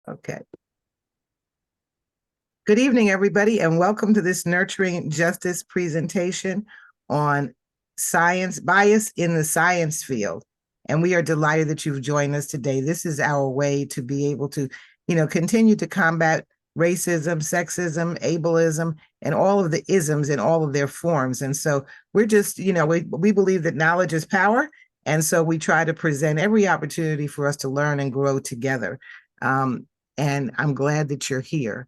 Okay. Good evening, everybody, and welcome to this Nurturing Justice presentation on science, bias in the science field. And we are delighted that you've joined us today. This is our way to be able to, continue to combat racism, sexism, ableism, and all of the isms in all of their forms. And so we're just, we believe that knowledge is power. And so we try to present every opportunity for us to learn and grow together. And I'm glad that you're here.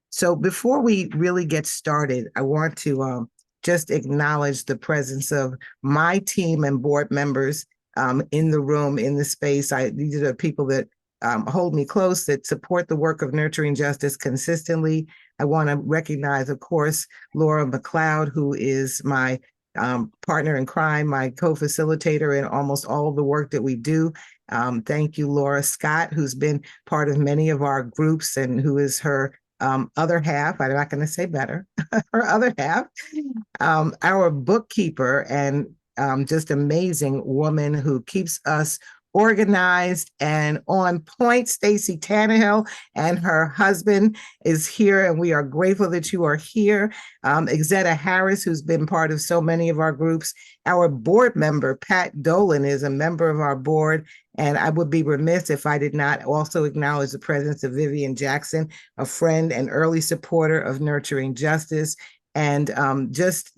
So before we really get started, I want to just acknowledge the presence of my team and board members in the room, in the space. These are the people that hold me close, that support the work of Nurturing Justice consistently. I want to recognize, of course, Laura McLeod, who is my partner in crime, my co-facilitator in almost all of the work that we do. Thank you, Laura. Scott, who's been part of many of our groups and who is her other half, I'm not going to say better, her other half, our bookkeeper and just amazing woman who keeps us organized and on point. Stacy Tannehill and her husband is here, and we are grateful that you are here. Exetta Harris, who's been part of so many of our groups. Our board member, Pat Dolan, is a member of our board, and I would be remiss if I did not also acknowledge the presence of Vivian Jackson, a friend and early supporter of Nurturing Justice. And just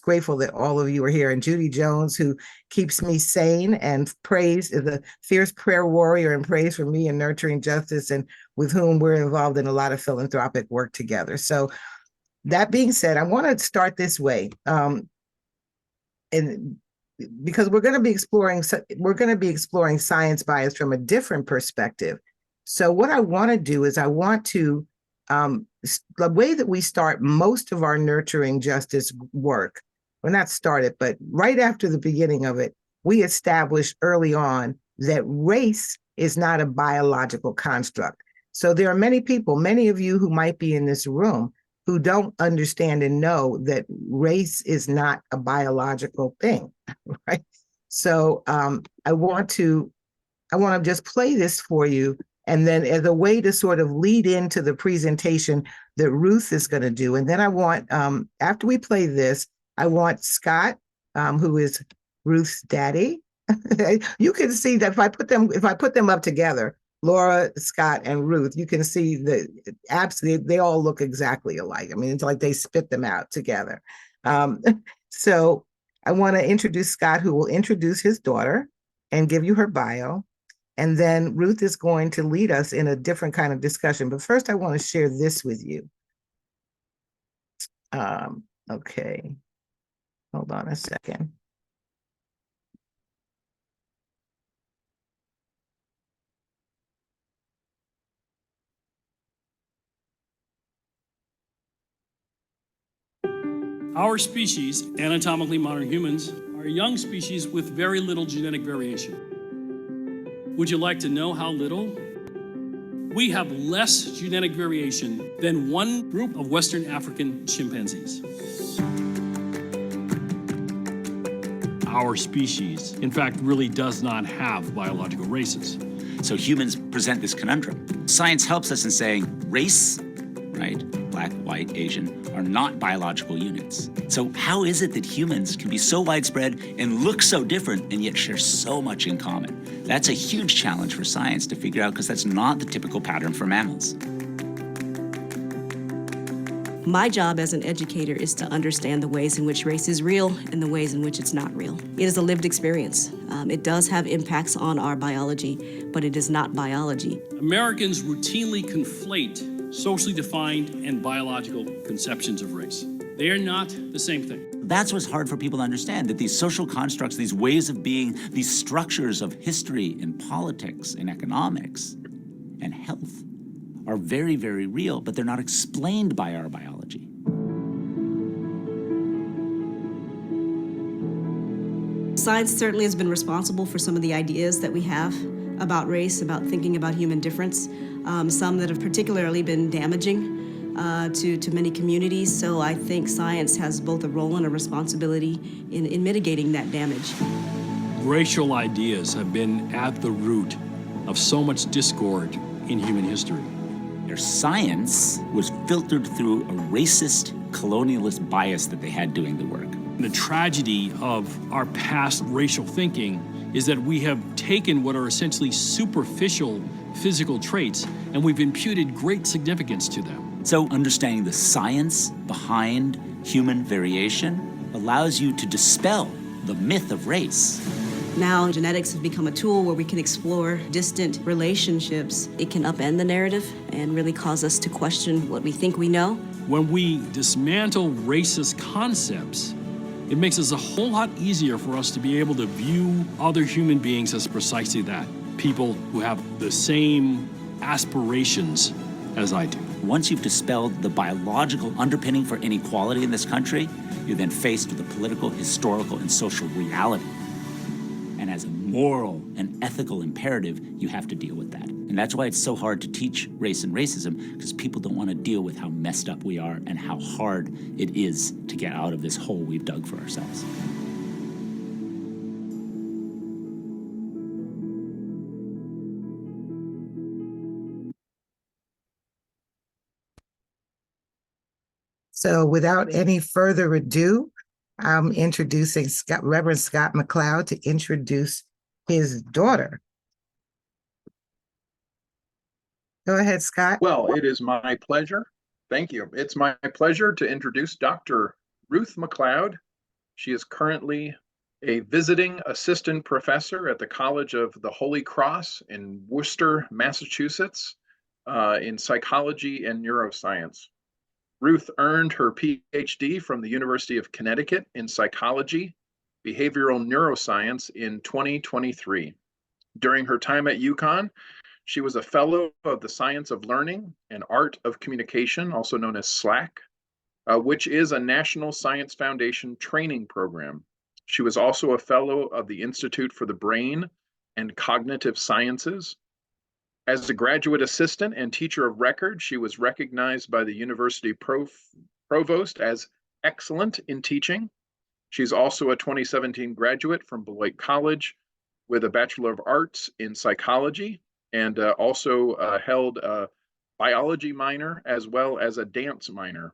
grateful that all of you are here. And Judy Jones, who keeps me sane and is a fierce prayer warrior and prays for me and Nurturing Justice, and with whom we're involved in a lot of philanthropic work together. So that being said, I want to start this way. And because we're going to be exploring science bias from a different perspective. So what I want to do is the way that we start most of our Nurturing Justice work, well, not started, but right after the beginning of it, we established early on that race is not a biological construct. So there are many people, many of you who might be in this room, who don't understand and know that race is not a biological thing, right? So I want to just play this for you. And then as a way to sort of lead into the presentation that Ruth is going to do. And then I want, after we play this, I want Scott, who is Ruth's daddy. You can see that if I put them up together, Laura, Scott, and Ruth, you can see that absolutely they all look exactly alike. I mean, it's like they spit them out together. So I want to introduce Scott, who will introduce his daughter and give you her bio. And then Ruth is going to lead us in a different kind of discussion. But first, I want to share this with you. Okay, hold on a second. Our species, anatomically modern humans, are a young species with very little genetic variation. Would you like to know how little? We have less genetic variation than one group of Western African chimpanzees. Our species, in fact, really does not have biological races. So humans present this conundrum. Science helps us in saying race, right, black, white, Asian, are not biological units. So how is it that humans can be so widespread and look so different and yet share so much in common? That's a huge challenge for science to figure out, because that's not the typical pattern for mammals. My job as an educator is to understand the ways in which race is real and the ways in which it's not real. It is a lived experience. It does have impacts on our biology, but it is not biology. Americans routinely conflate socially defined and biological conceptions of race. They are not the same thing. That's what's hard for people to understand, that these social constructs, these ways of being, these structures of history and politics and economics and health are very, very real, but they're not explained by our biology. Science certainly has been responsible for some of the ideas that we have about race, about thinking about human difference, some that have particularly been damaging to many communities. So I think science has both a role and a responsibility in mitigating that damage. Racial ideas have been at the root of so much discord in human history. Their science was filtered through a racist, colonialist bias that they had doing the work. The tragedy of our past racial thinking is that we have taken what are essentially superficial physical traits and we've imputed great significance to them. So understanding the science behind human variation allows you to dispel the myth of race. Now, genetics has become a tool where we can explore distant relationships. It can upend the narrative and really cause us to question what we think we know. When we dismantle racist concepts, it makes it a whole lot easier for us to be able to view other human beings as precisely that. People who have the same aspirations as I do. Once you've dispelled the biological underpinning for inequality in this country, you're then faced with a political, historical, and social reality. And as a moral and ethical imperative, you have to deal with that. And that's why it's so hard to teach race and racism, because people don't want to deal with how messed up we are and how hard it is to get out of this hole we've dug for ourselves. So without any further ado, I'm introducing Reverend Scott McLeod to introduce his daughter. Go ahead, Scott. Well, it is my pleasure. Thank you. It's my pleasure to introduce Dr. Ruth McLeod. She is currently a visiting assistant professor at the College of the Holy Cross in Worcester, Massachusetts, in psychology and neuroscience. Ruth earned her PhD from the University of Connecticut in psychology, behavioral neuroscience in 2023. During her time at UConn, she was a fellow of the Science of Learning and Art of Communication, also known as SLAC, which is a National Science Foundation training program. She was also a fellow of the Institute for the Brain and Cognitive Sciences. As a graduate assistant and teacher of record, she was recognized by the university provost as excellent in teaching. She's also a 2017 graduate from Beloit College with a Bachelor of Arts in Psychology, and also held a biology minor as well as a dance minor.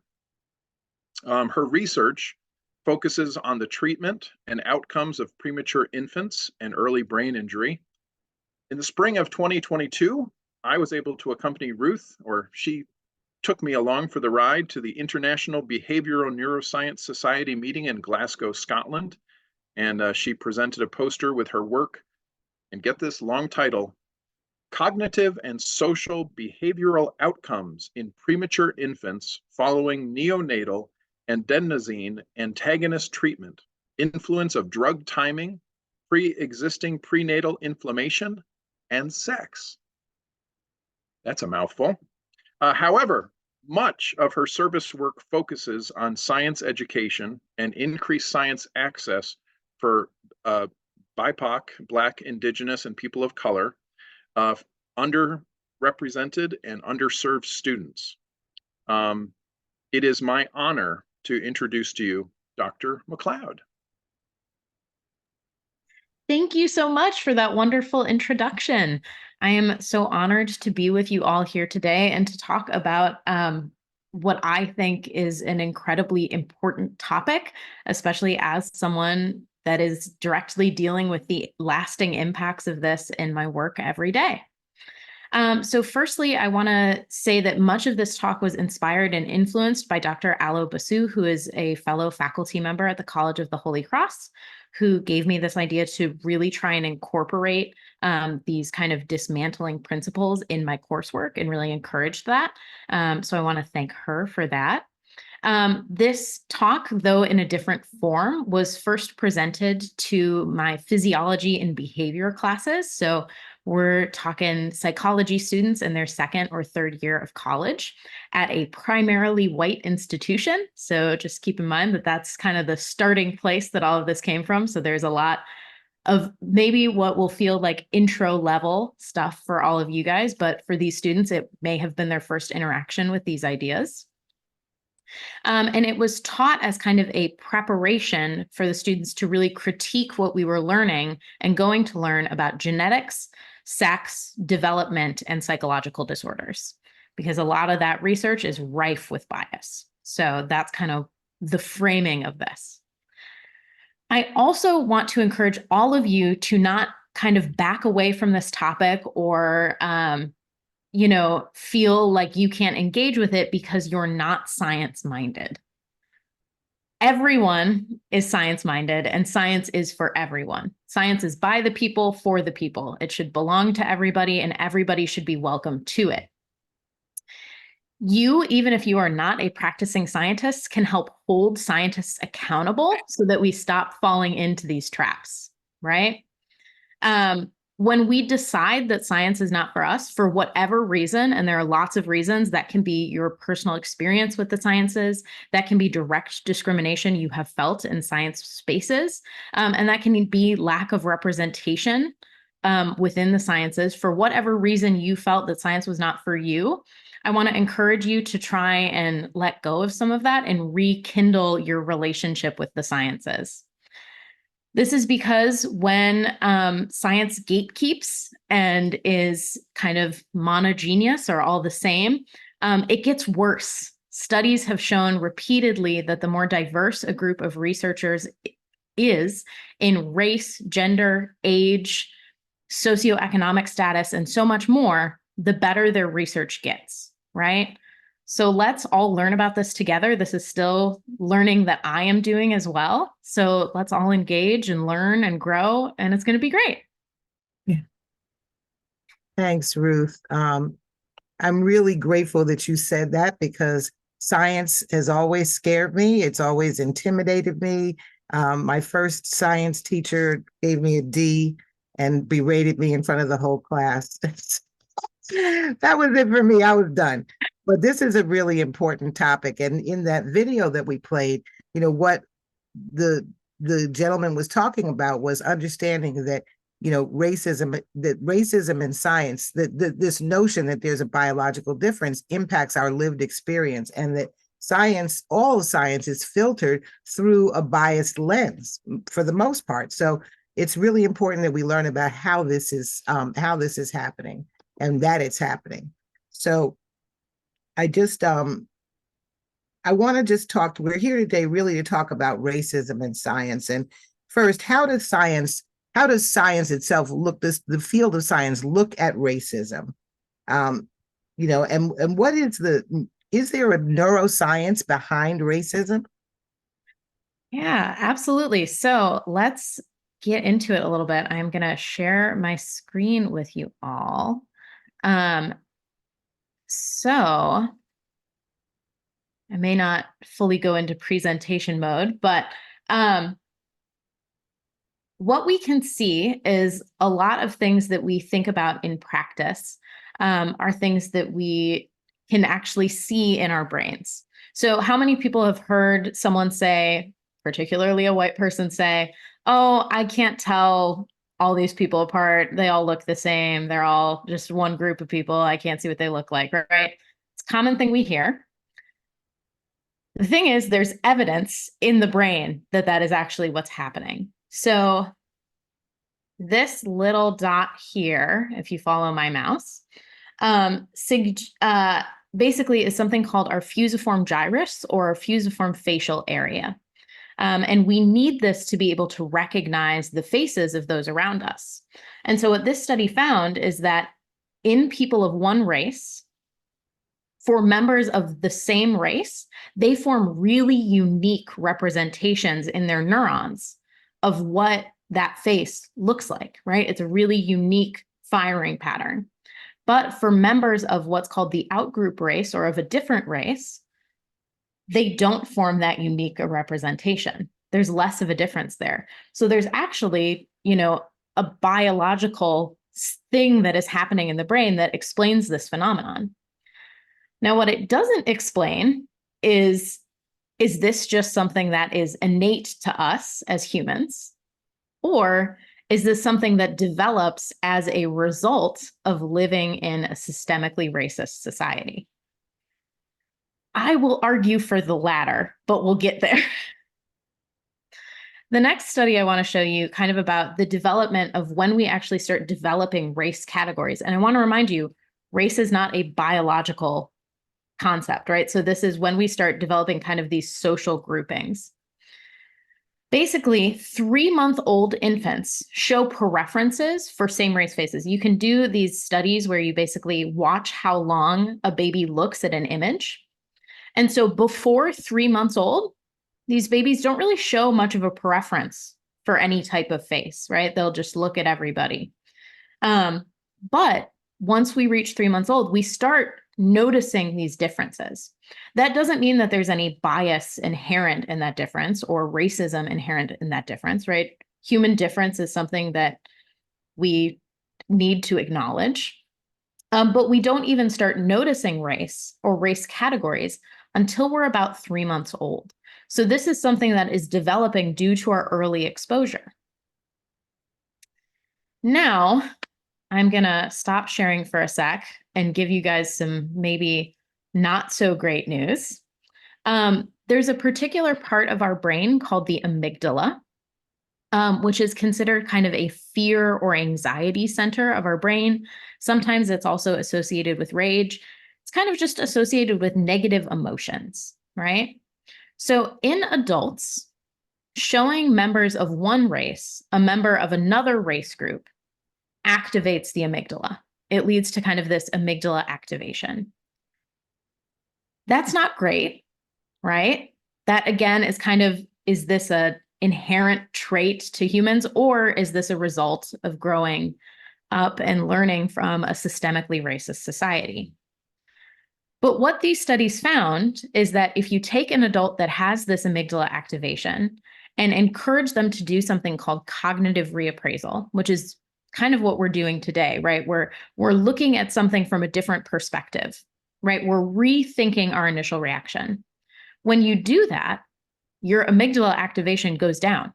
Her research focuses on the treatment and outcomes of premature infants and early brain injury. In the spring of 2022, I was able to accompany Ruth, or she took me along for the ride to the International Behavioral Neuroscience Society meeting in Glasgow, Scotland. And she presented a poster with her work, and get this long title, Cognitive and Social Behavioral Outcomes in Premature Infants Following Neonatal and Adenosine Antagonist Treatment, Influence of Drug Timing, Pre-Existing Prenatal Inflammation, and Sex. That's a mouthful. However, much of her service work focuses on science education and increased science access for BIPOC, Black, Indigenous, and people of color, underrepresented and underserved students. It is my honor to introduce to you Dr. McLeod. Thank you so much for that wonderful introduction. I am so honored to be with you all here today and to talk about what I think is an incredibly important topic, especially as someone that is directly dealing with the lasting impacts of this in my work every day. So firstly, I want to say that much of this talk was inspired and influenced by Dr. Alo Basu, who is a fellow faculty member at the College of the Holy Cross, who gave me this idea to really try and incorporate these kind of dismantling principles in my coursework and really encouraged that. So I want to thank her for that. This talk, though in a different form, was first presented to my physiology and behavior classes. So we're talking psychology students in their second or third year of college at a primarily white institution. So just keep in mind that that's kind of the starting place that all of this came from. So there's a lot of maybe what will feel like intro level stuff for all of you guys, but for these students, it may have been their first interaction with these ideas. And it was taught as kind of a preparation for the students to really critique what we were learning and going to learn about genetics, sex, development, and psychological disorders, because a lot of that research is rife with bias. So that's kind of the framing of this. I also want to encourage all of you to not kind of back away from this topic or, feel like you can't engage with it because you're not science-minded. Everyone is science-minded, and science is for everyone. Science is by the people, for the people. It should belong to everybody, and everybody should be welcome to it. You, even if you are not a practicing scientist, can help hold scientists accountable so that we stop falling into these traps, right? When we decide that science is not for us, for whatever reason, and there are lots of reasons, that can be your personal experience with the sciences, that can be direct discrimination you have felt in science spaces, and that can be lack of representation within the sciences. For whatever reason you felt that science was not for you, I want to encourage you to try and let go of some of that and rekindle your relationship with the sciences. This is because when science gatekeeps and is kind of monogeneous or all the same, it gets worse. Studies have shown repeatedly that the more diverse a group of researchers is in race, gender, age, socioeconomic status, and so much more, the better their research gets, right? So let's all learn about this together. This is still learning that I am doing as well. So let's all engage and learn and grow, and it's going to be great. Yeah. Thanks, Ruth. I'm really grateful that you said that, because science has always scared me. It's always intimidated me. My first science teacher gave me a D and berated me in front of the whole class. That was it for me. I was done. But this is a really important topic. And in that video that we played, what the gentleman was talking about was understanding that, racism in science, that this notion that there's a biological difference impacts our lived experience, and that science, all science, is filtered through a biased lens for the most part. So it's really important that we learn about how this is happening, and that it's happening. So I want to just we're here today really to talk about racism in science. And first, how does science itself the field of science look at racism? And what is there a neuroscience behind racism? Yeah, absolutely. So let's get into it a little bit. I'm going to share my screen with you all. So I may not fully go into presentation mode, but what we can see is a lot of things that we think about in practice are things that we can actually see in our brains. So how many people have heard someone say, particularly a white person say, "Oh, I can't tell all these people apart. They all look the same. They're all just one group of people. I can't see what they look like," right? It's a common thing we hear. The thing is, there's evidence in the brain that that is actually what's happening. So this little dot here, if you follow my mouse, basically is something called our fusiform gyrus, or our fusiform facial area. And we need this to be able to recognize the faces of those around us. And so what this study found is that in people of one race, for members of the same race, they form really unique representations in their neurons of what that face looks like, right? It's a really unique firing pattern. But for members of what's called the outgroup race, or of a different race, they don't form that unique a representation. There's less of a difference there. So there's actually, a biological thing that is happening in the brain that explains this phenomenon. Now, what it doesn't explain is this just something that is innate to us as humans? Or is this something that develops as a result of living in a systemically racist society? I will argue for the latter, but we'll get there. The next study I want to show you kind of about the development of when we actually start developing race categories. And I want to remind you, race is not a biological concept, right? So this is when we start developing kind of these social groupings. Basically, 3-month-old infants show preferences for same race faces. You can do these studies where you basically watch how long a baby looks at an image. And so before 3 months old, these babies don't really show much of a preference for any type of face, right? They'll just look at everybody. But once we reach 3 months old, we start noticing these differences. That doesn't mean that there's any bias inherent in that difference or racism inherent in that difference, right? Human difference is something that we need to acknowledge. But we don't even start noticing race or race categories until we're about 3 months old. So this is something that is developing due to our early exposure. Now, I'm going to stop sharing for a sec and give you guys some maybe not so great news. There's a particular part of our brain called the amygdala, which is considered kind of a fear or anxiety center of our brain. Sometimes it's also associated with rage. It's kind of just associated with negative emotions, right? So in adults, showing members of one race a member of another race group activates the amygdala. It leads to kind of this amygdala activation. That's not great, right? That again is kind of, is this an inherent trait to humans, or is this a result of growing up and learning from a systemically racist society? But what these studies found is that if you take an adult that has this amygdala activation and encourage them to do something called cognitive reappraisal, which is kind of what we're doing today, right? We're looking at something from a different perspective, right? We're rethinking our initial reaction. When you do that, your amygdala activation goes down.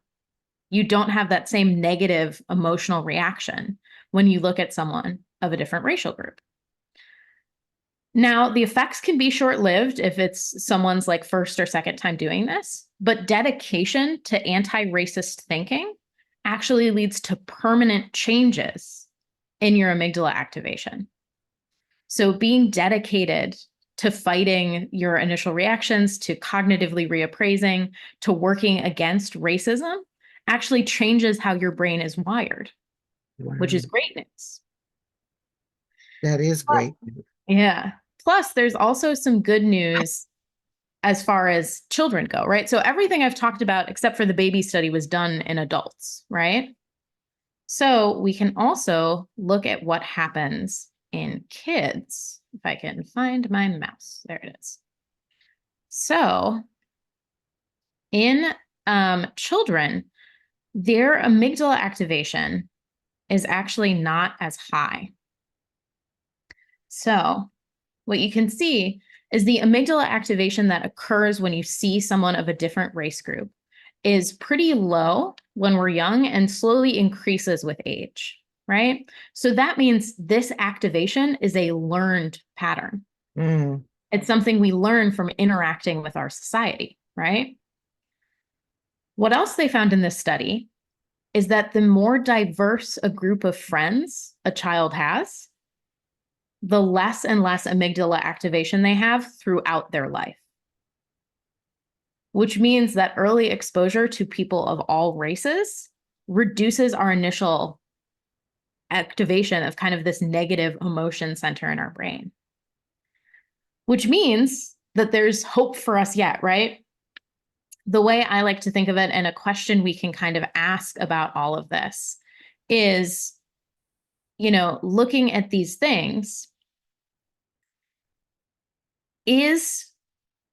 You don't have that same negative emotional reaction when you look at someone of a different racial group. Now, the effects can be short-lived if it's someone's like first or second time doing this, but dedication to anti-racist thinking actually leads to permanent changes in your amygdala activation. So being dedicated to fighting your initial reactions, to cognitively reappraising, to working against racism actually changes how your brain is wired, which is great news. That is great. Yeah. Plus, there's also some good news as far as children go, right? So everything I've talked about, except for the baby study, was done in adults, right? So we can also look at what happens in kids. If I can find my mouse, there it is. So in children, their amygdala activation is actually not as high. So what you can see is the amygdala activation that occurs when you see someone of a different race group is pretty low when we're young and slowly increases with age, right? So that means this activation is a learned pattern. It's something we learn from interacting with our society, right? What else they found in this study is that the more diverse a group of friends a child has, the less and less amygdala activation they have throughout their life. Which means that early exposure to people of all races reduces our initial activation of kind of this negative emotion center in our brain. Which means that there's hope for us yet, right? The way I like to think of it, and a question we can kind of ask about all of this is, you know, looking at these things,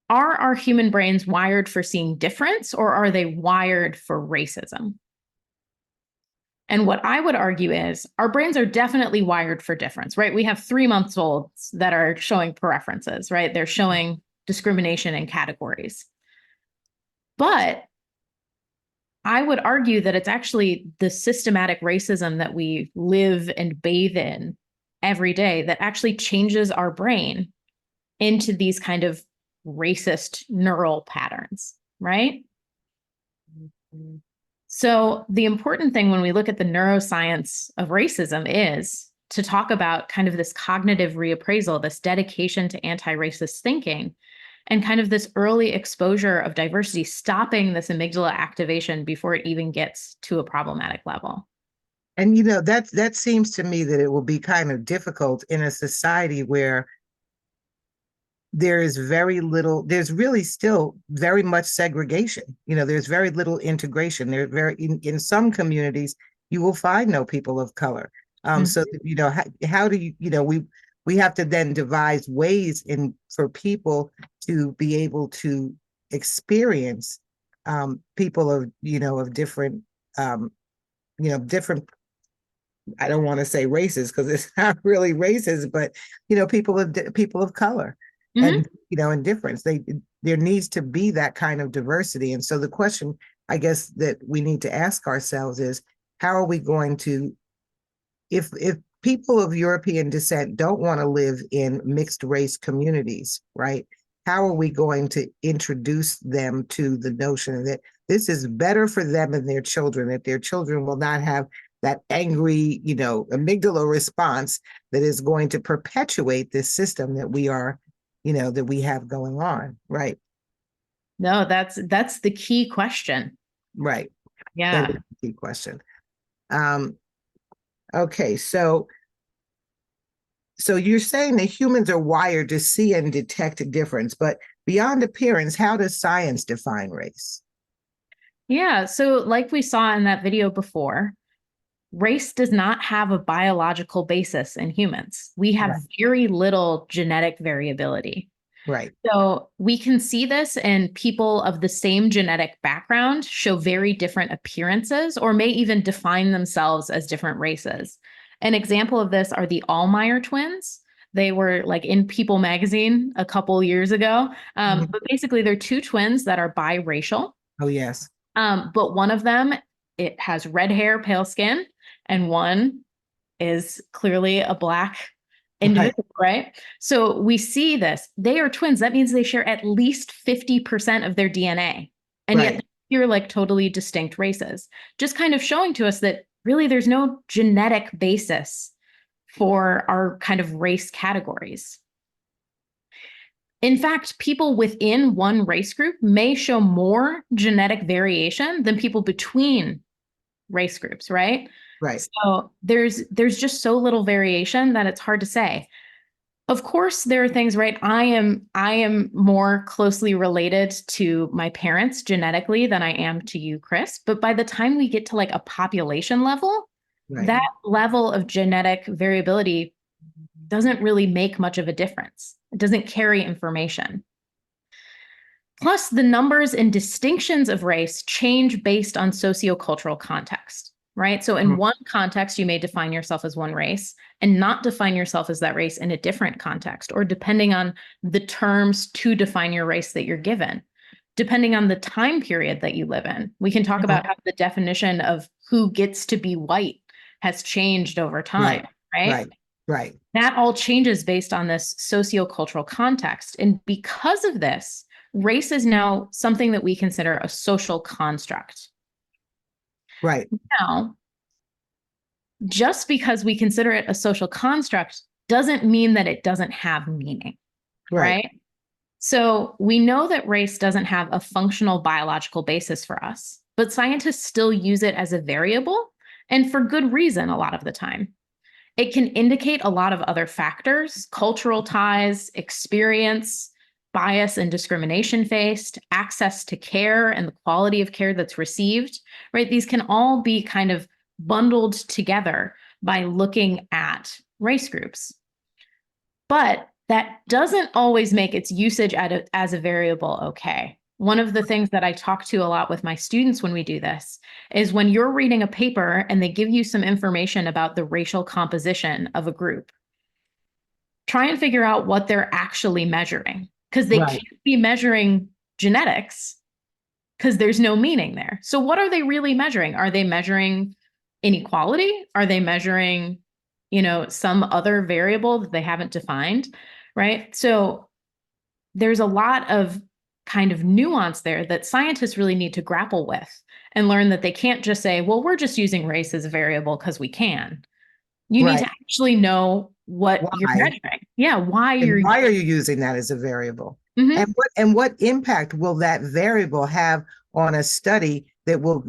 are our human brains wired for seeing difference, or are they wired for racism? And what I would argue is our brains are definitely wired for difference, right? We have 3-month-olds that are showing preferences, right? They're showing discrimination in categories. But I would argue that it's actually the systematic racism that we live and bathe in every day that actually changes our brain into these kind of racist neural patterns, right? So the important thing when we look at the neuroscience of racism is to talk about kind of this cognitive reappraisal, this dedication to anti-racist thinking, and kind of this early exposure of diversity, stopping this amygdala activation before it even gets to a problematic level. And that seems to me that it will be kind of difficult in a society where there is very little, there's really still very much segregation. There's very little integration. In some communities, you will find no people of color. So, how do we have to then devise ways for people to be able to experience people of different, different, I don't want to say races because it's not really races, but people of color. And and difference. There needs to be that kind of diversity. And so the question, I guess, that we need to ask ourselves is, how are we going to, if people of European descent don't want to live in mixed race communities, right? How are we going to introduce them to the notion that this is better for them and their children, that their children will not have that angry, amygdala response that is going to perpetuate this system that we are, that we have going on, right? No, that's the key question. Right. Yeah. That's the key question. Okay, so you're saying that humans are wired to see and detect a difference, but beyond appearance, how does science define race? Yeah, so like we saw in that video before, race does not have a biological basis in humans. We have very little genetic variability. Right. So we can see this in people of the same genetic background show very different appearances or may even define themselves as different races. An example of this are the Allmeyer twins. They were like in People magazine a couple years ago. But basically they're two twins that are biracial. Oh, yes. But one of them, it has red hair, pale skin, and one is clearly a Black individual, right? So we see this. They are twins. That means they share at least 50% of their DNA. And yet you're like totally distinct races. Just kind of showing to us that really there's no genetic basis for our kind of race categories. In fact, people within one race group may show more genetic variation than people between race groups, right? Right. So there's just so little variation that it's hard to say. Of course, there are things, right? I am more closely related to my parents genetically than I am to you, Chris. But by the time we get to like a population level, that level of genetic variability doesn't really make much of a difference. It doesn't carry information. Plus, the numbers and distinctions of race change based on sociocultural context, right? So in one context, you may define yourself as one race and not define yourself as that race in a different context, or depending on the terms to define your race that you're given, depending on the time period that you live in. We can talk about how the definition of who gets to be white has changed over time, right? Right. That all changes based on this sociocultural context. And because of this, race is now something that we consider a social construct. Right. Now, just because we consider it a social construct doesn't mean that it doesn't have meaning, right? So we know that race doesn't have a functional biological basis for us, but scientists still use it as a variable, and for good reason a lot of the time. It can indicate a lot of other factors: cultural ties, experience, bias and discrimination faced, access to care and the quality of care that's received, right? These can all be kind of bundled together by looking at race groups. But that doesn't always make its usage as a variable okay. One of the things that I talk to a lot with my students when we do this is when you're reading a paper and they give you some information about the racial composition of a group, try and figure out what they're actually measuring, because they can't be measuring genetics because there's no meaning there. So what are they really measuring? Are they measuring inequality? Are they measuring, some other variable that they haven't defined, right? So there's a lot of kind of nuance there that scientists really need to grapple with and learn that they can't just say, well, we're just using race as a variable because we can. You need Right. to actually know what you're Why? measuring. Yeah, why And you're why are you using that as a variable? Mhm. And what impact will that variable have on a study that will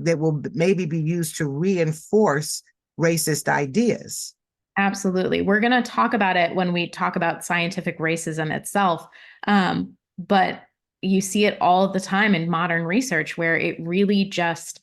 maybe be used to reinforce racist ideas? Absolutely. We're going to talk about it when we talk about scientific racism itself. But you see it all the time in modern research where it really just,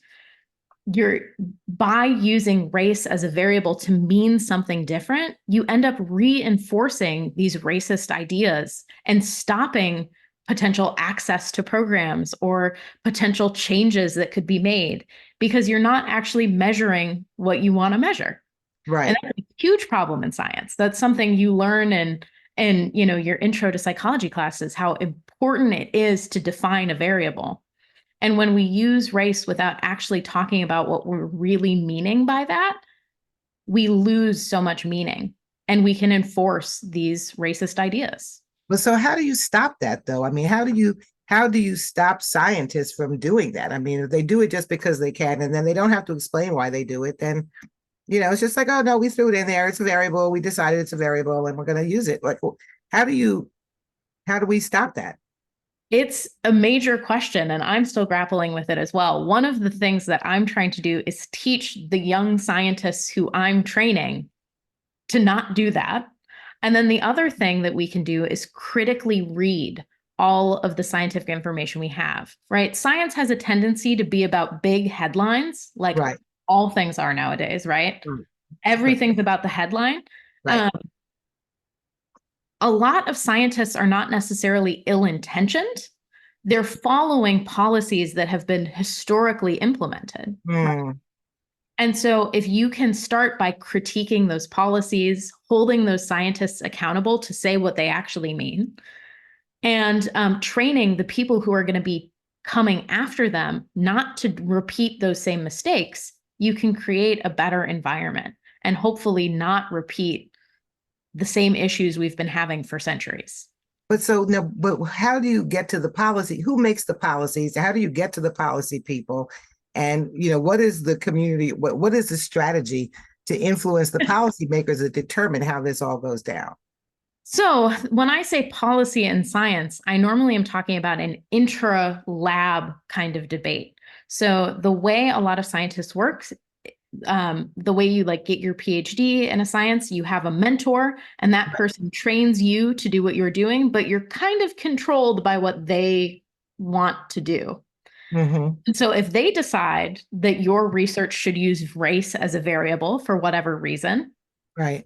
you're by using race as a variable to mean something different, you end up reinforcing these racist ideas and stopping potential access to programs or potential changes that could be made because you're not actually measuring what you want to measure. And Right. that's a huge problem in science. That's something you learn in your intro to psychology classes, how important it is to define a variable. And when we use race without actually talking about what we're really meaning by that, we lose so much meaning and we can enforce these racist ideas. But so how do you stop that though? I mean, how do you stop scientists from doing that? I mean, if they do it just because they can and then they don't have to explain why they do it, then it's just like, oh no, we threw it in there. It's a variable. We decided it's a variable and we're going to use it. Like, how do we stop that? It's a major question, and I'm still grappling with it as well. One of the things that I'm trying to do is teach the young scientists who I'm training to not do that. And then the other thing that we can do is critically read all of the scientific information we have, right? Science has a tendency to be about big headlines, like Right. all things are nowadays, right? Mm. Everything's about the headline. Right. A lot of scientists are not necessarily ill-intentioned. They're following policies that have been historically implemented. Mm. And so if you can start by critiquing those policies, holding those scientists accountable to say what they actually mean, and training the people who are going to be coming after them not to repeat those same mistakes, you can create a better environment and hopefully not repeat the same issues we've been having for centuries. But so no, but how do you get to the policy? Who makes the policies? How do you get to the policy people? And what is the community? What is the strategy to influence the policymakers that determine how this all goes down? So when I say policy and science, I normally am talking about an intra-lab kind of debate. So the way a lot of scientists work, the way you get your PhD in a science, you have a mentor and that person trains you to do what you're doing, but you're kind of controlled by what they want to do. Mm-hmm. And so if they decide that your research should use race as a variable for whatever reason, Right.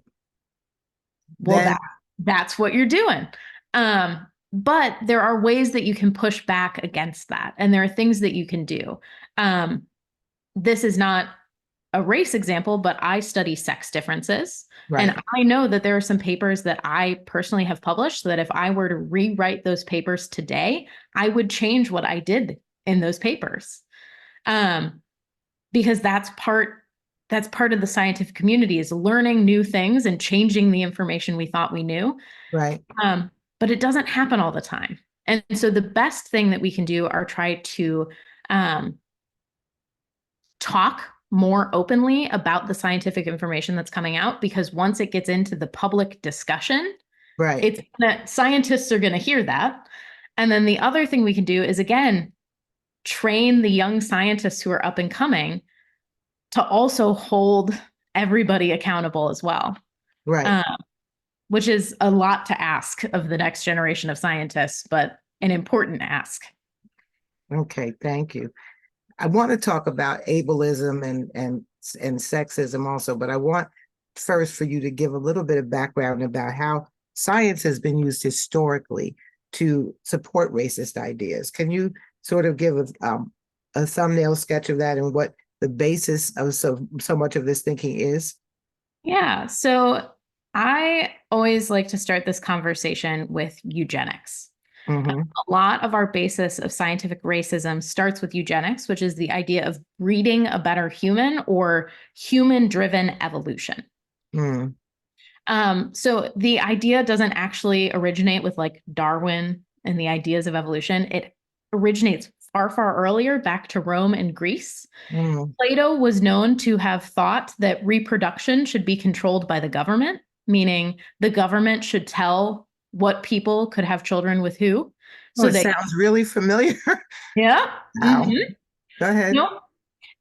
well, Then that's what you're doing. But there are ways that you can push back against that. And there are things that you can do. This is not a race example, but I study sex differences. right. And I know that there are some papers that I personally have published that if I were to rewrite those papers today, I would change what I did in those papers. Because that's part of the scientific community is learning new things and changing the information we thought we knew. Right. But it doesn't happen all the time. And so the best thing that we can do are try to talk more openly about the scientific information that's coming out, because once it gets into the public discussion, Right. it's that scientists are going to hear that. And then the other thing we can do is, again, train the young scientists who are up and coming to also hold everybody accountable as well. Right. Which is a lot to ask of the next generation of scientists, but an important ask. Okay. Thank you. I want to talk about ableism and sexism also, but I want first for you to give a little bit of background about how science has been used historically to support racist ideas. Can you sort of give a thumbnail sketch of that and what the basis of so much of this thinking is? Yeah. So I always like to start this conversation with eugenics. Mm-hmm. A lot of our basis of scientific racism starts with eugenics, which is the idea of breeding a better human or human-driven evolution. Mm. So the idea doesn't actually originate with Darwin and the ideas of evolution. It originates far, far earlier, back to Rome and Greece. Mm. Plato was known to have thought that reproduction should be controlled by the government, meaning the government should tell what people could have children with who. So it sounds really familiar. Yeah. Wow. Mm-hmm. Go ahead. Nope.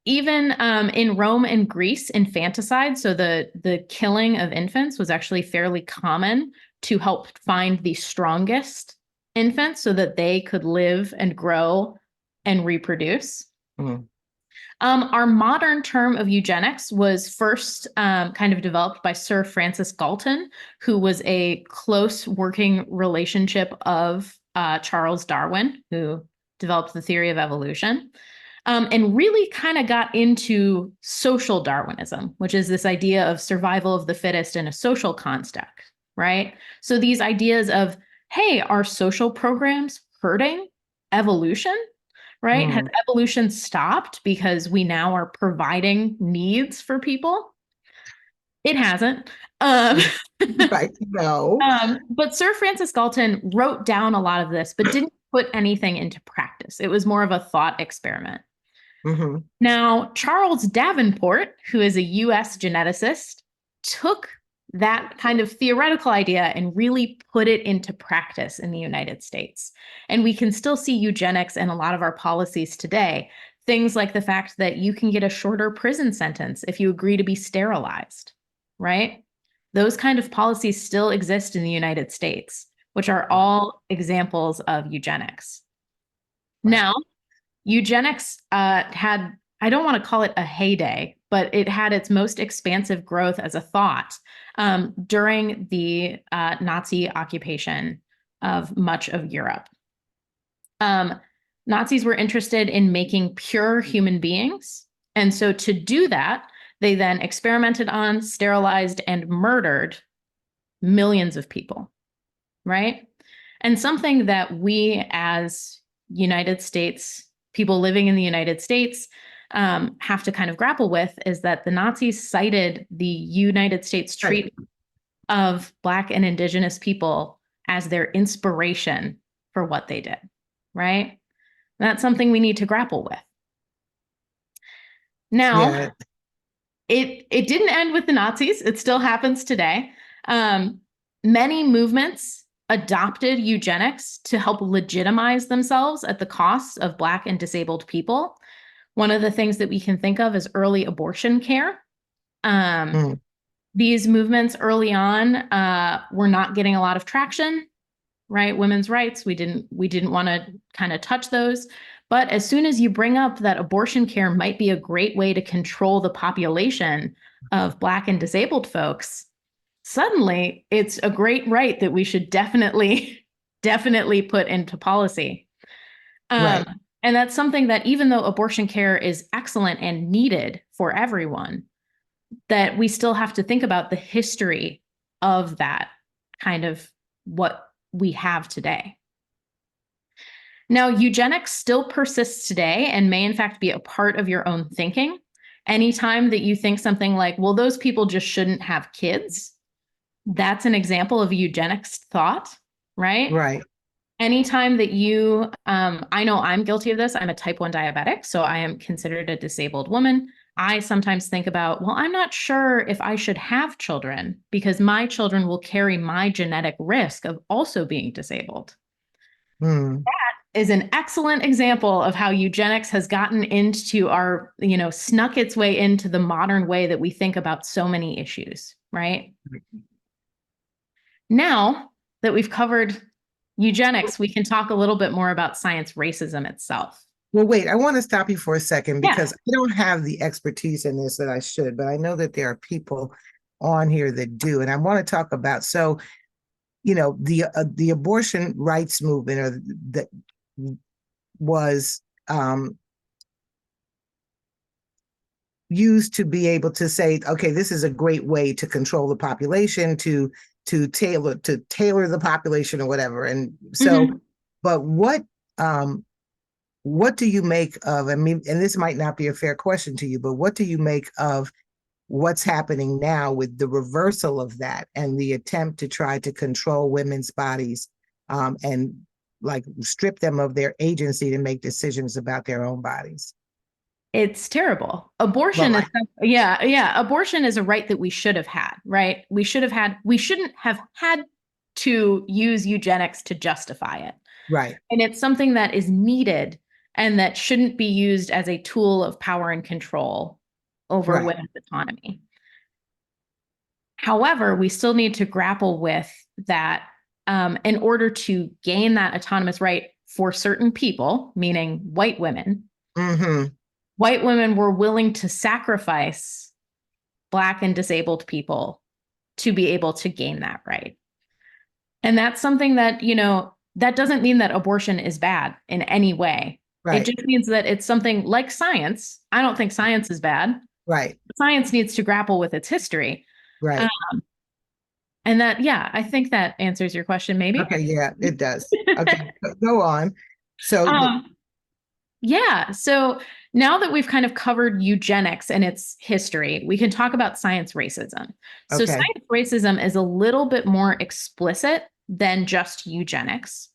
Even in Rome and Greece, infanticide, so the killing of infants, was actually fairly common to help find the strongest infants so that they could live and grow and reproduce. Mm. Our modern term of eugenics was first kind of developed by Sir Francis Galton, who was a close working relationship of Charles Darwin, who developed the theory of evolution. And really kind of got into social Darwinism, which is this idea of survival of the fittest in a social context, right? So these ideas of, hey, are social programs hurting evolution, right? Has evolution stopped because we now are providing needs for people? It hasn't. Right. No. But Sir Francis Galton wrote down a lot of this, but didn't put anything into practice. It was more of a thought experiment. Mm-hmm. Now, Charles Davenport, who is a US geneticist, took that kind of theoretical idea and really put it into practice in the United States. And we can still see eugenics in a lot of our policies today. Things like the fact that you can get a shorter prison sentence if you agree to be sterilized, right? Those kind of policies still exist in the United States, which are all examples of eugenics. Now, eugenics had, I don't want to call it a heyday, but it had its most expansive growth as a thought during the Nazi occupation of much of Europe. Nazis were interested in making pure human beings. And so to do that, they then experimented on, sterilized, and murdered millions of people, right? And something that we as United States people living in the United States have to kind of grapple with is that the Nazis cited the United States treatment of Black and Indigenous people as their inspiration for what they did, right? That's something we need to grapple with. Now, it didn't end with the Nazis. It still happens today. Many movements adopted eugenics to help legitimize themselves at the cost of Black and disabled people. One of the things that we can think of is early abortion care. These movements early on were not getting a lot of traction, right? Women's rights, we didn't want to kind of touch those. But as soon as you bring up that abortion care might be a great way to control the population of Black and disabled folks, suddenly it's a great right that we should definitely put into policy. Right. And that's something that even though abortion care is excellent and needed for everyone, that we still have to think about the history of that kind of what we have today. Now, eugenics still persists today and may in fact be a part of your own thinking. Anytime that you think something like, well, those people just shouldn't have kids, that's an example of eugenics thought, right? Right. Anytime that you, I know I'm guilty of this. I'm a type 1 diabetic, so I am considered a disabled woman. I sometimes think about, well, I'm not sure if I should have children because my children will carry my genetic risk of also being disabled. That is an excellent example of how eugenics has gotten into our, snuck its way into the modern way that we think about so many issues, right? Now that we've covered eugenics, we can talk a little bit more about science racism itself. Well, wait, I want to stop you for a second because I don't have the expertise in this that I should, but I know that there are people on here that do. And I want to talk about, the abortion rights movement that was used to be able to say, okay, this is a great way to control the population, to tailor the population or whatever. And so, but what do you make of, and this might not be a fair question to you, but what do you make of what's happening now with the reversal of that and the attempt to try to control women's bodies and like strip them of their agency to make decisions about their own bodies. It's terrible. Abortion is, abortion is a right that we should have had, right? We shouldn't have had to use eugenics to justify it. Right. And it's something that is needed and that shouldn't be used as a tool of power and control over women's autonomy. However, we still need to grapple with that in order to gain that autonomous right for certain people, meaning white women. Mm-hmm. White women were willing to sacrifice Black and disabled people to be able to gain that right. And that's something that, that doesn't mean that abortion is bad in any way. Right. It just means that it's something like science. I don't think science is bad. Right. Science needs to grapple with its history. Right. And that, I think that answers your question, maybe. Okay, yeah, it does. Okay, go on. So, so now that we've kind of covered eugenics and its history, we can talk about science racism. So science racism is a little bit more explicit than just eugenics.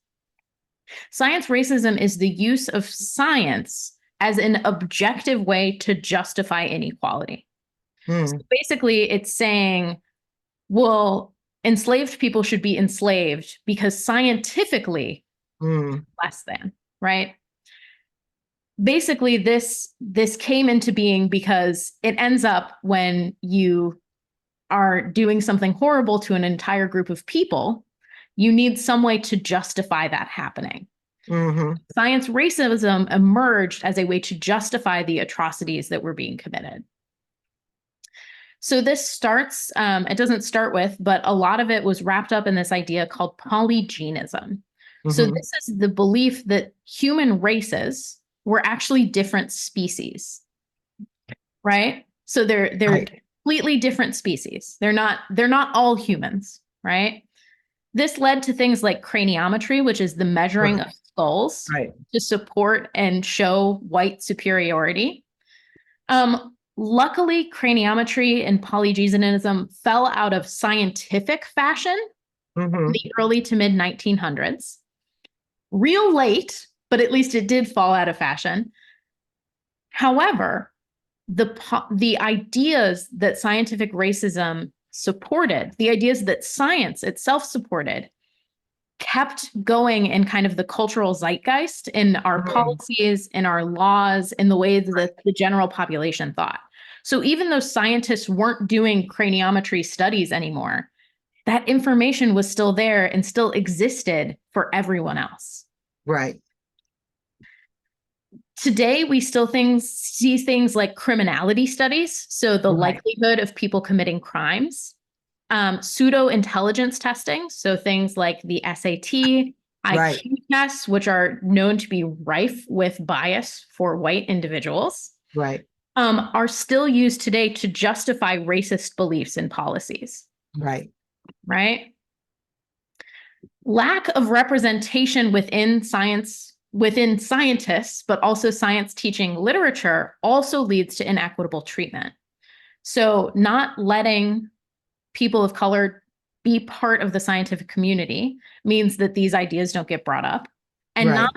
Science racism is the use of science as an objective way to justify inequality. So basically, it's saying, well, enslaved people should be enslaved because scientifically less than, right? Basically, this came into being because it ends up when you are doing something horrible to an entire group of people, you need some way to justify that happening. Science racism emerged as a way to justify the atrocities that were being committed. So this starts, it doesn't start with, but a lot of it was wrapped up in this idea called polygenism. So this is the belief that human races were actually different species, right? So they're completely different species. They're not all humans, right? This led to things like craniometry, which is the measuring of skulls to support and show white superiority. Luckily, craniometry and polygenism fell out of scientific fashion in the early to mid 1900s. Real late, but at least it did fall out of fashion. However, the ideas that scientific racism supported, the ideas that science itself supported, kept going in kind of the cultural zeitgeist, in our policies, in our laws, in the way that the general population thought. So even though scientists weren't doing craniometry studies anymore, that information was still there and still existed for everyone else. Right. Today, we still see things like criminality studies, so the likelihood of people committing crimes, pseudo-intelligence testing, so things like the SAT, IQ tests, which are known to be rife with bias for white individuals, are still used today to justify racist beliefs and policies. Right? Lack of representation within scientists, but also science teaching literature, also leads to inequitable treatment. So not letting people of color be part of the scientific community means that these ideas don't get brought up, and not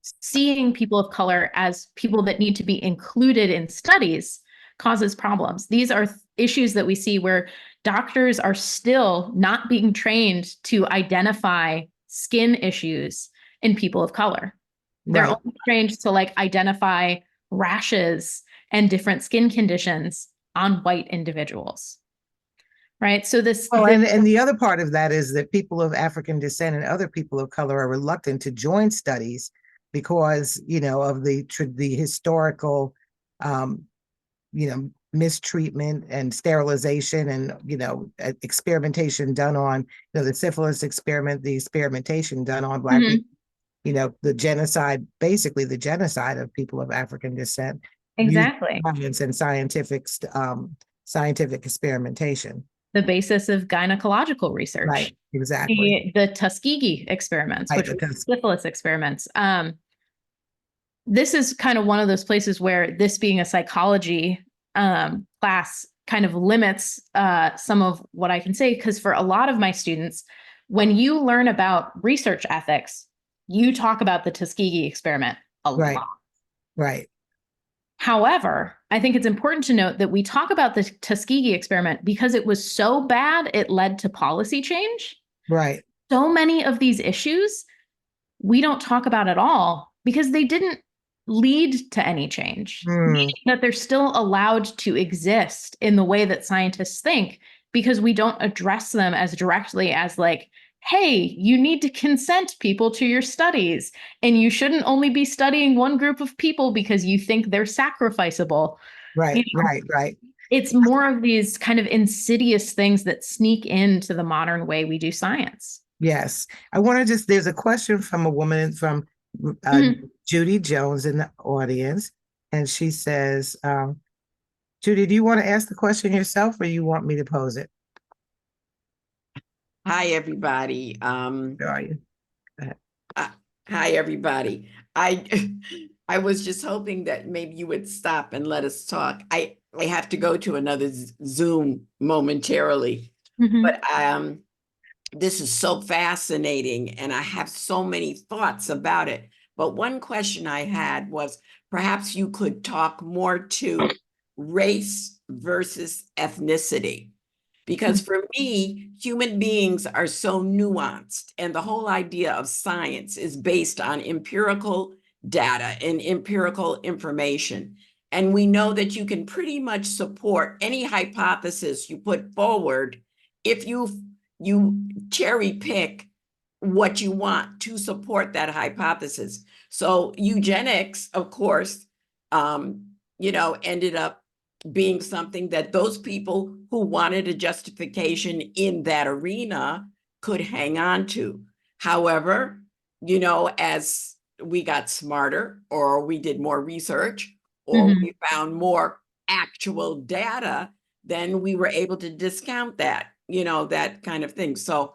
seeing people of color as people that need to be included in studies causes problems. These are issues that we see where doctors are still not being trained to identify skin issues in people of color. They're only trained to identify rashes and different skin conditions on white individuals. Right. So and the other part of that is that people of African descent and other people of color are reluctant to join studies because, of the historical, mistreatment and sterilization and, experimentation done on, the syphilis experiment, the experimentation done on Black people, the genocide of people of African descent. Exactly. Science and scientific experimentation. The basis of gynecological research. Right, exactly. The Tuskegee experiments, which were syphilis experiments. This is kind of one of those places where this being a psychology class kind of limits some of what I can say, because for a lot of my students, when you learn about research ethics, You talk about the Tuskegee experiment a Right. lot. Right. However, I think it's important to note that we talk about the Tuskegee experiment because it was so bad, it led to policy change. Right. So many of these issues we don't talk about at all because they didn't lead to any change, meaning that they're still allowed to exist in the way that scientists think because we don't address them as directly as like, hey, you need to consent people to your studies, and you shouldn't only be studying one group of people because you think they're sacrificable. Right. You know, Right. Right. it's more of these kind of insidious things that sneak into the modern way we do science. Yes. I want to just, there's a question from a woman from Judy Jones in the audience. And she says, Judy, do you want to ask the question yourself or you want me to pose it? Hi, everybody. Where are you? Hi, everybody. I was just hoping that maybe you would stop and let us talk. I have to go to another Zoom momentarily, but this is so fascinating and I have so many thoughts about it. But one question I had was perhaps you could talk more to race versus ethnicity. Because for me, human beings are so nuanced, and the whole idea of science is based on empirical data and empirical information. And we know that you can pretty much support any hypothesis you put forward if you cherry pick what you want to support that hypothesis. So eugenics, of course, ended up being something that those people who wanted a justification in that arena could hang on to. However, as we got smarter or we did more research or we found more actual data, then we were able to discount that, that kind of thing. So,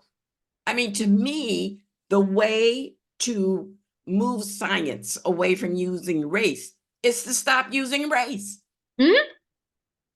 I mean, to me, the way to move science away from using race is to stop using race.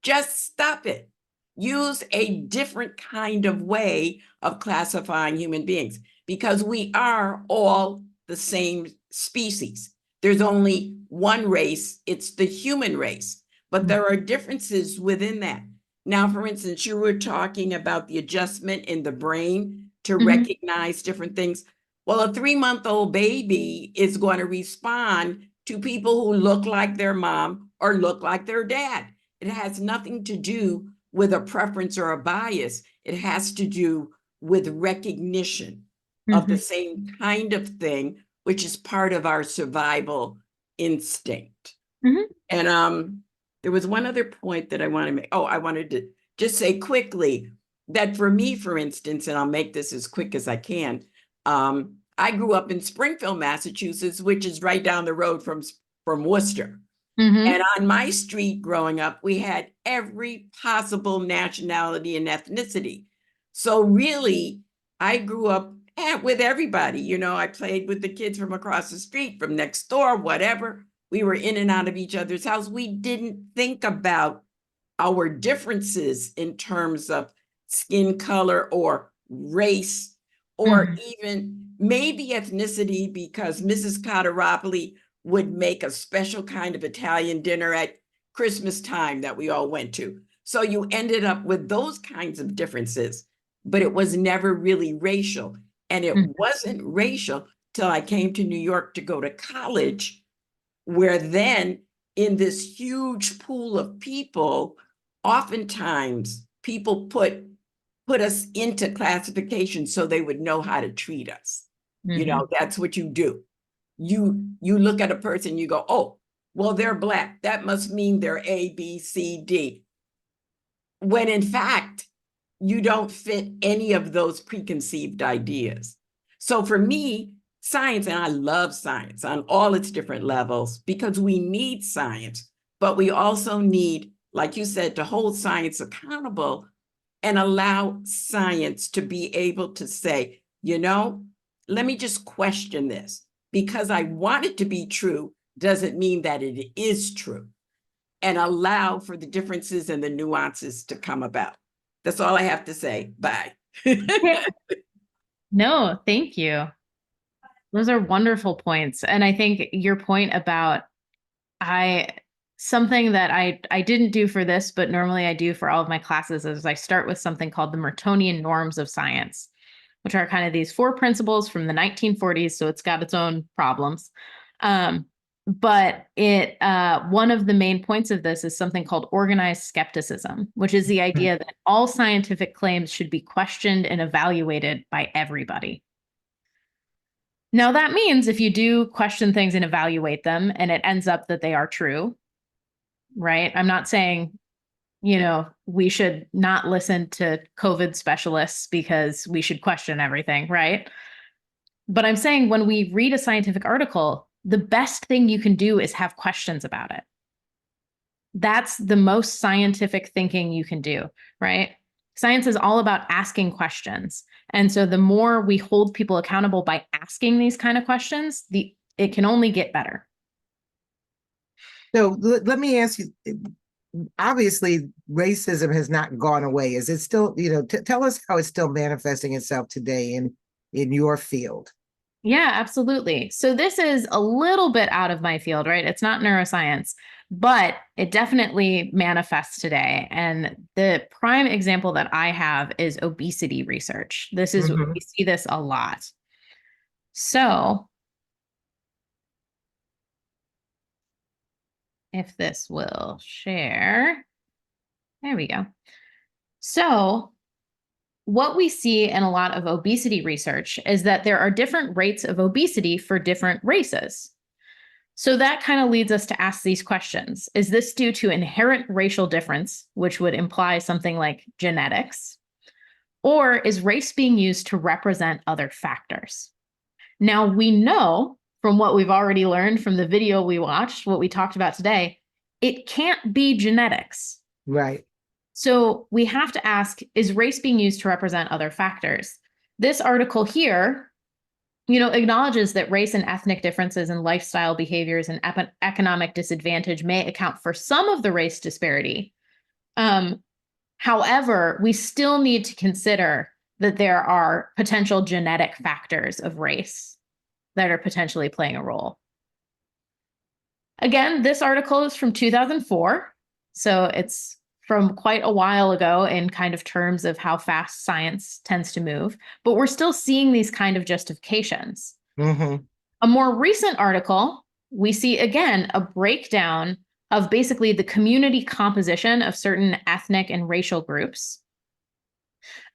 Just stop it. Use a different kind of way of classifying human beings because we are all the same species. There's only one race, it's the human race, but there are differences within that. Now, for instance, you were talking about the adjustment in the brain to recognize different things. Well, a 3-month-old baby is going to respond to people who look like their mom or look like their dad. It has nothing to do with a preference or a bias. It has to do with recognition of the same kind of thing, which is part of our survival instinct. And there was one other point that I want to make. Oh, I wanted to just say quickly that for me, for instance, and I'll make this as quick as I can, I grew up in Springfield, Massachusetts, which is right down the road from Worcester. And on my street growing up, we had every possible nationality and ethnicity. So really, I grew up with everybody. I played with the kids from across the street, from next door, whatever. We were in and out of each other's house. We didn't think about our differences in terms of skin color or race or even maybe ethnicity, because Mrs. Cottaropoli would make a special kind of Italian dinner at Christmas time that we all went to. So you ended up with those kinds of differences, but it was never really racial. And it wasn't racial till I came to New York to go to college, where then in this huge pool of people, oftentimes people put us into classification so they would know how to treat us. That's what you do. You look at a person, you go, oh, well, they're Black. That must mean they're A, B, C, D. When in fact, you don't fit any of those preconceived ideas. So for me, science, and I love science on all its different levels because we need science, but we also need, like you said, to hold science accountable and allow science to be able to say, let me just question this. Because I want it to be true doesn't mean that it is true, and allow for the differences and the nuances to come about. That's all I have to say. Bye. No, thank you. Those are wonderful points. And I think your point about something that I didn't do for this, but normally I do for all of my classes is I start with something called the Mertonian norms of science, which are kind of these 4 principles from the 1940s. So it's got its own problems. But one of the main points of this is something called organized skepticism, which is the idea that all scientific claims should be questioned and evaluated by everybody. Now, that means if you do question things and evaluate them and it ends up that they are true, right? I'm not saying, we should not listen to COVID specialists because we should question everything, right? But I'm saying when we read a scientific article, the best thing you can do is have questions about it. That's the most scientific thinking you can do, right? Science is all about asking questions. And so the more we hold people accountable by asking these kind of questions, it can only get better. So let me ask you, obviously racism has not gone away. Is it still, tell us how it's still manifesting itself today in your field? Yeah, absolutely. So this is a little bit out of my field, right? It's not neuroscience, but it definitely manifests today. And the prime example that I have is obesity research. We see this a lot. So if this will share, there we go. So what we see in a lot of obesity research is that there are different rates of obesity for different races. So that kind of leads us to ask these questions. Is this due to inherent racial difference, which would imply something like genetics? Or is race being used to represent other factors? Now, we know from what we've already learned from the video we watched, what we talked about today, it can't be genetics. Right. So we have to ask, is race being used to represent other factors? This article here, acknowledges that race and ethnic differences in lifestyle behaviors and economic disadvantage may account for some of the race disparity. However, we still need to consider that there are potential genetic factors of race that are potentially playing a role. Again, this article is from 2004, so it's from quite a while ago in kind of terms of how fast science tends to move, but we're still seeing these kind of justifications. Mm-hmm. A more recent article, we see again a breakdown of basically the community composition of certain ethnic and racial groups,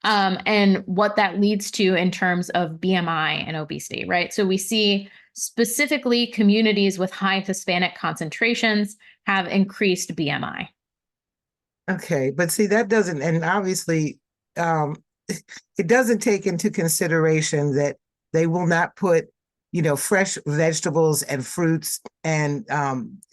and what that leads to in terms of BMI and obesity, right? So we see specifically communities with high Hispanic concentrations have increased BMI. Okay, but see, that doesn't, and obviously, it doesn't take into consideration that they will not put, fresh vegetables and fruits and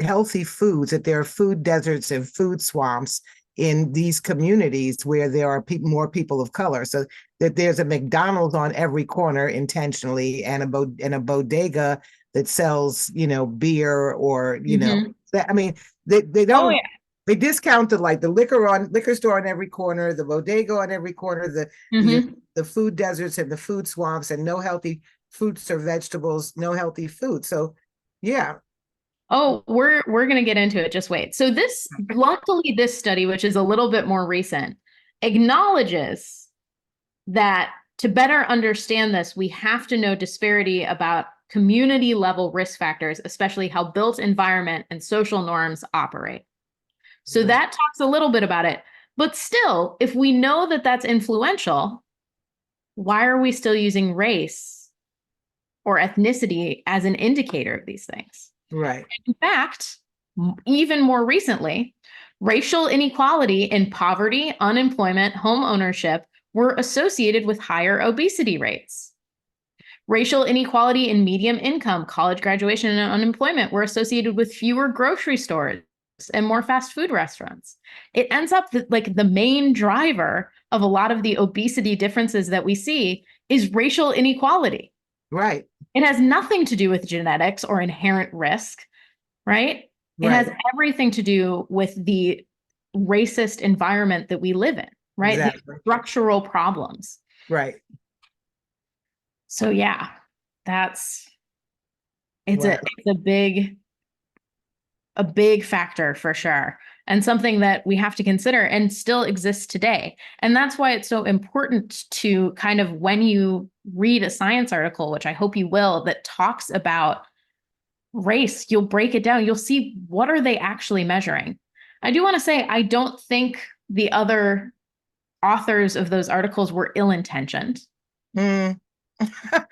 healthy foods, that there are food deserts and food swamps in these communities where there are more people of color. So that there's a McDonald's on every corner intentionally, and a bodega that sells, beer or, they don't. Oh, yeah. They discounted like the liquor store on every corner, the bodega on every corner, the food deserts and the food swamps, and no healthy fruits or vegetables, no healthy food. So, yeah. Oh, we're going to get into it. Just wait. So luckily, this study, which is a little bit more recent, acknowledges that to better understand this, we have to know disparity about community level risk factors, especially how built environment and social norms operate. So that talks a little bit about it. But still, if we know that that's influential, why are we still using race or ethnicity as an indicator of these things? Right. In fact, even more recently, racial inequality in poverty, unemployment, home ownership were associated with higher obesity rates. Racial inequality in median income, college graduation, and unemployment were associated with fewer grocery stores and more fast food restaurants. It ends up that like the main driver of a lot of the obesity differences that we see is racial inequality. Right. It has nothing to do with genetics or inherent risk, right? It has everything to do with the racist environment that we live in, right? Exactly. The structural problems. Right. So yeah, that's It's Wow. a big factor for sure, and something that we have to consider and still exists today. And that's why it's so important to kind of, when you read a science article, which I hope you will, that talks about race, you'll break it down. You'll see, what are they actually measuring? I do want to say, I don't think the other authors of those articles were ill-intentioned. Mm.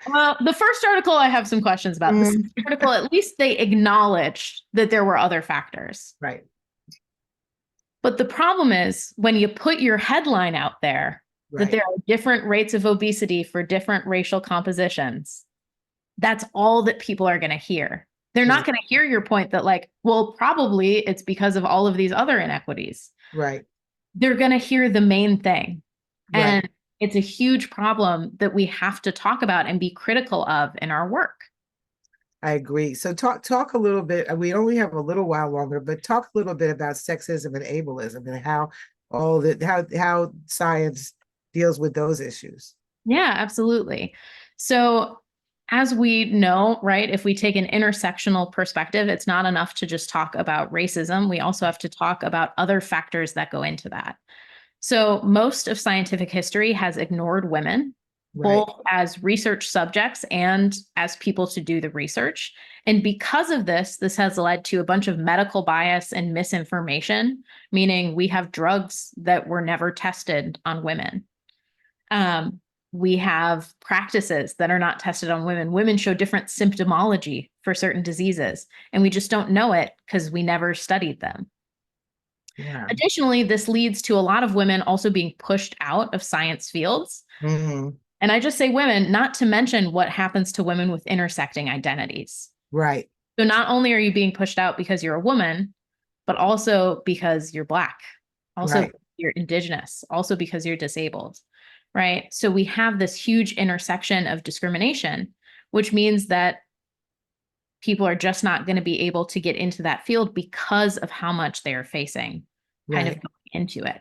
Well, the first article I have some questions about. The second article, at least they acknowledged that there were other factors. Right. But the problem is, when you put your headline out there that Right. there are different rates of obesity for different racial compositions, that's all that people are going to hear. They're not going to hear your point that, like, well, probably it's because of all of these other inequities. Right. They're going to hear the main thing. Right. And it's a huge problem that we have to talk about and be critical of in our work. I agree. So talk a little bit. We only have a little while longer, but talk a little bit about sexism and ableism and how science deals with those issues. Yeah, absolutely. So, as we know, right, if we take an intersectional perspective, it's not enough to just talk about racism. We also have to talk about other factors that go into that. So, most of scientific history has ignored women, Right. both as research subjects and as people to do the research. And because of this, this has led to a bunch of medical bias and misinformation, meaning we have drugs that were never tested on women. We have practices that are not tested on women. Women show different symptomology for certain diseases, and we just don't know it because we never studied them. Yeah. Additionally, this leads to a lot of women also being pushed out of science fields. Mm-hmm. And I just say women, not to mention what happens to women with intersecting identities. Right. So not only are you being pushed out because you're a woman, but also because you're Black, also Right. you're Indigenous, also because you're disabled, right? So we have this huge intersection of discrimination, which means that people are just not going to be able to get into that field because of how much they are facing kind of Right. going into it.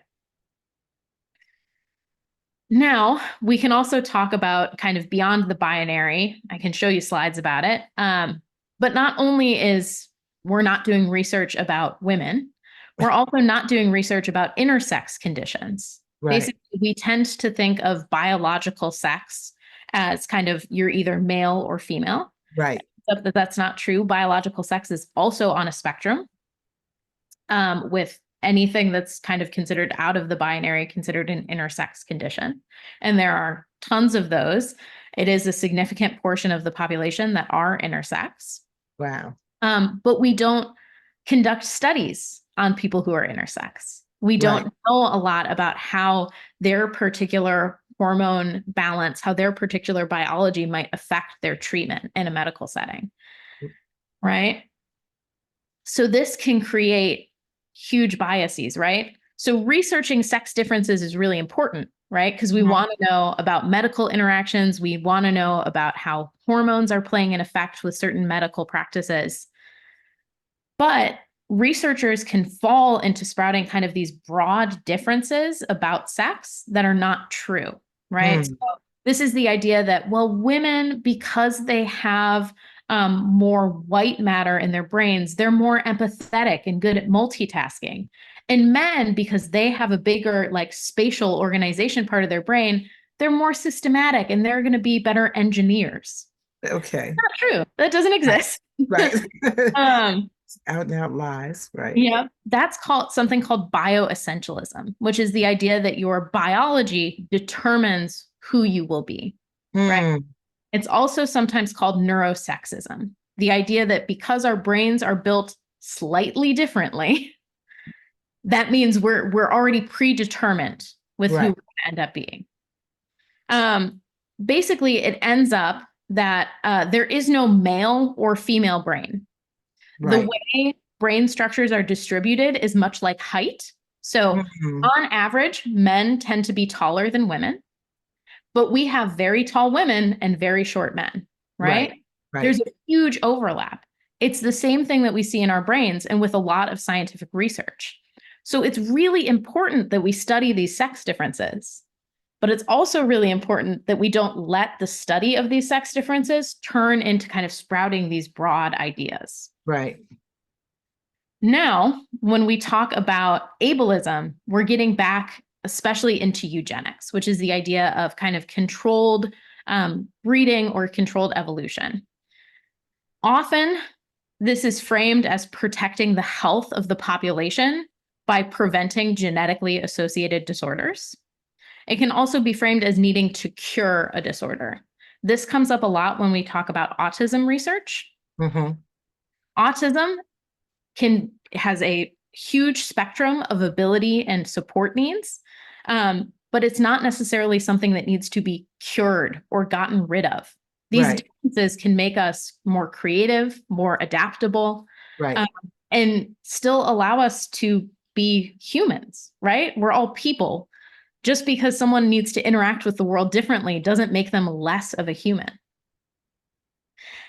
Now, we can also talk about kind of beyond the binary. I can show you slides about it. But not only is we're not doing research about women, we're also not doing research about intersex conditions. Right. Basically, we tend to think of biological sex as kind of, you're either male or female. Right. Except that's not true. Biological sex is also on a spectrum, with anything that's kind of considered out of the binary considered an intersex condition. And there are tons of those. It is a significant portion of the population that are intersex. Wow. But we don't conduct studies on people who are intersex. We don't know a lot about how their particular hormone balance, how their particular biology might affect their treatment in a medical setting, right? So this can create huge biases, right? So researching sex differences is really important, right? Because we want to know about medical interactions. We want to know about how hormones are playing an effect with certain medical practices. But researchers can fall into sprouting kind of these broad differences about sex that are not true, right? So this is the idea that, well, women, because they have more white matter in their brains, they're more empathetic and good at multitasking. And men, because they have a bigger like spatial organization part of their brain, they're more systematic and they're going to be better engineers. Okay. Not true. That doesn't exist. Right. Out and out lies, right? Yeah, that's called something called bioessentialism, which is the idea that your biology determines who you will be, right? It's also sometimes called neurosexism, the idea that because our brains are built slightly differently, that means we're already predetermined with who we're going to end up being. Basically, it ends up that there is no male or female brain. The way brain structures are distributed is much like height. So on average, men tend to be taller than women, but we have very tall women and very short men, right? There's a huge overlap. It's the same thing that we see in our brains and with a lot of scientific research. So it's really important that we study these sex differences. But it's also really important that we don't let the study of these sex differences turn into kind of sprouting these broad ideas. Right. Now, when we talk about ableism, we're getting back especially into eugenics, which is the idea of kind of controlled breeding or controlled evolution. Often, this is framed as protecting the health of the population by preventing genetically associated disorders. It can also be framed as needing to cure a disorder. This comes up a lot when we talk about autism research. Mm-hmm. Autism has a huge spectrum of ability and support needs, but it's not necessarily something that needs to be cured or gotten rid of. These Right. differences can make us more creative, more adaptable, Right. and still allow us to be humans, right? We're all people. Just because someone needs to interact with the world differently doesn't make them less of a human.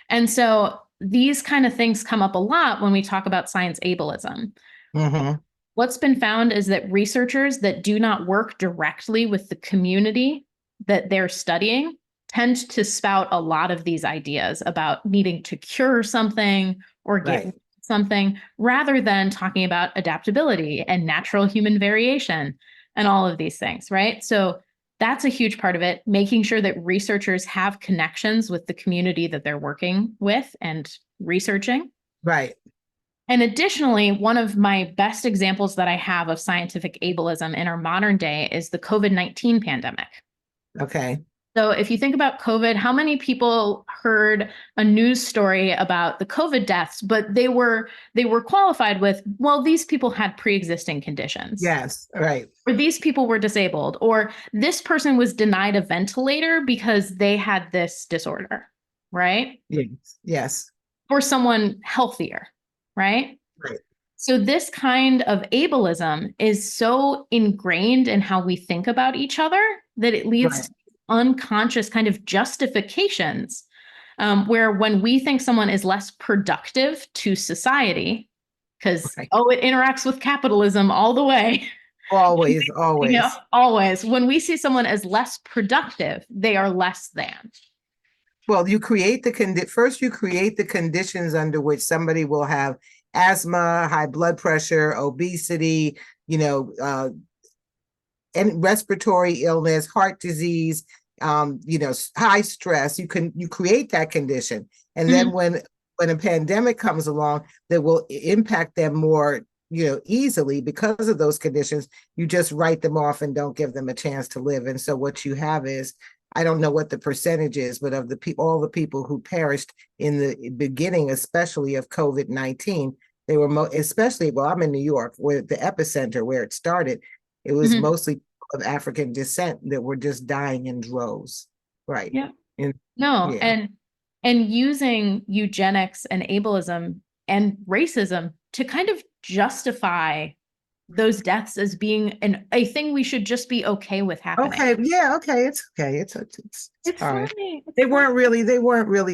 And so these kind of things come up a lot when we talk about science ableism. Mm-hmm. What's been found is that researchers that do not work directly with the community that they're studying tend to spout a lot of these ideas about needing to cure something or get Right. rid of something, rather than talking about adaptability and natural human variation and all of these things, right? So that's a huge part of it, making sure that researchers have connections with the community that they're working with and researching. Right. And additionally, one of my best examples that I have of scientific ableism in our modern day is the COVID-19 pandemic. Okay. So if you think about COVID, how many people heard a news story about the COVID deaths, but they were qualified with, well, these people had pre-existing conditions. Yes. Right. Or these people were disabled, or this person was denied a ventilator because they had this disorder, right? Yes. Yes. Or someone healthier, right? Right. So this kind of ableism is so ingrained in how we think about each other that it leads Right. to unconscious kind of justifications, where when we think someone is less productive to society, because, Right. oh, it interacts with capitalism all the way. Always. You Always. know, always. When we see someone as less productive, they are less than. Well, you create first you create the conditions under which somebody will have asthma, high blood pressure, obesity, and respiratory illness, heart disease, high stress. You create that condition. And then when a pandemic comes along that will impact them more, easily because of those conditions, you just write them off and don't give them a chance to live. And so what you have is, I don't know what the percentage is, but of all the people who perished in the beginning, especially of COVID-19, they were especially, well, I'm in New York, where the epicenter, where it started, it was mostly of African descent that were just dying in droves. Right. Yeah. And, No, yeah. and using eugenics and ableism and racism to kind of justify those deaths as being a thing we should just be okay with happening. Okay. Yeah. Okay. It's okay. It's all right. fine. They weren't really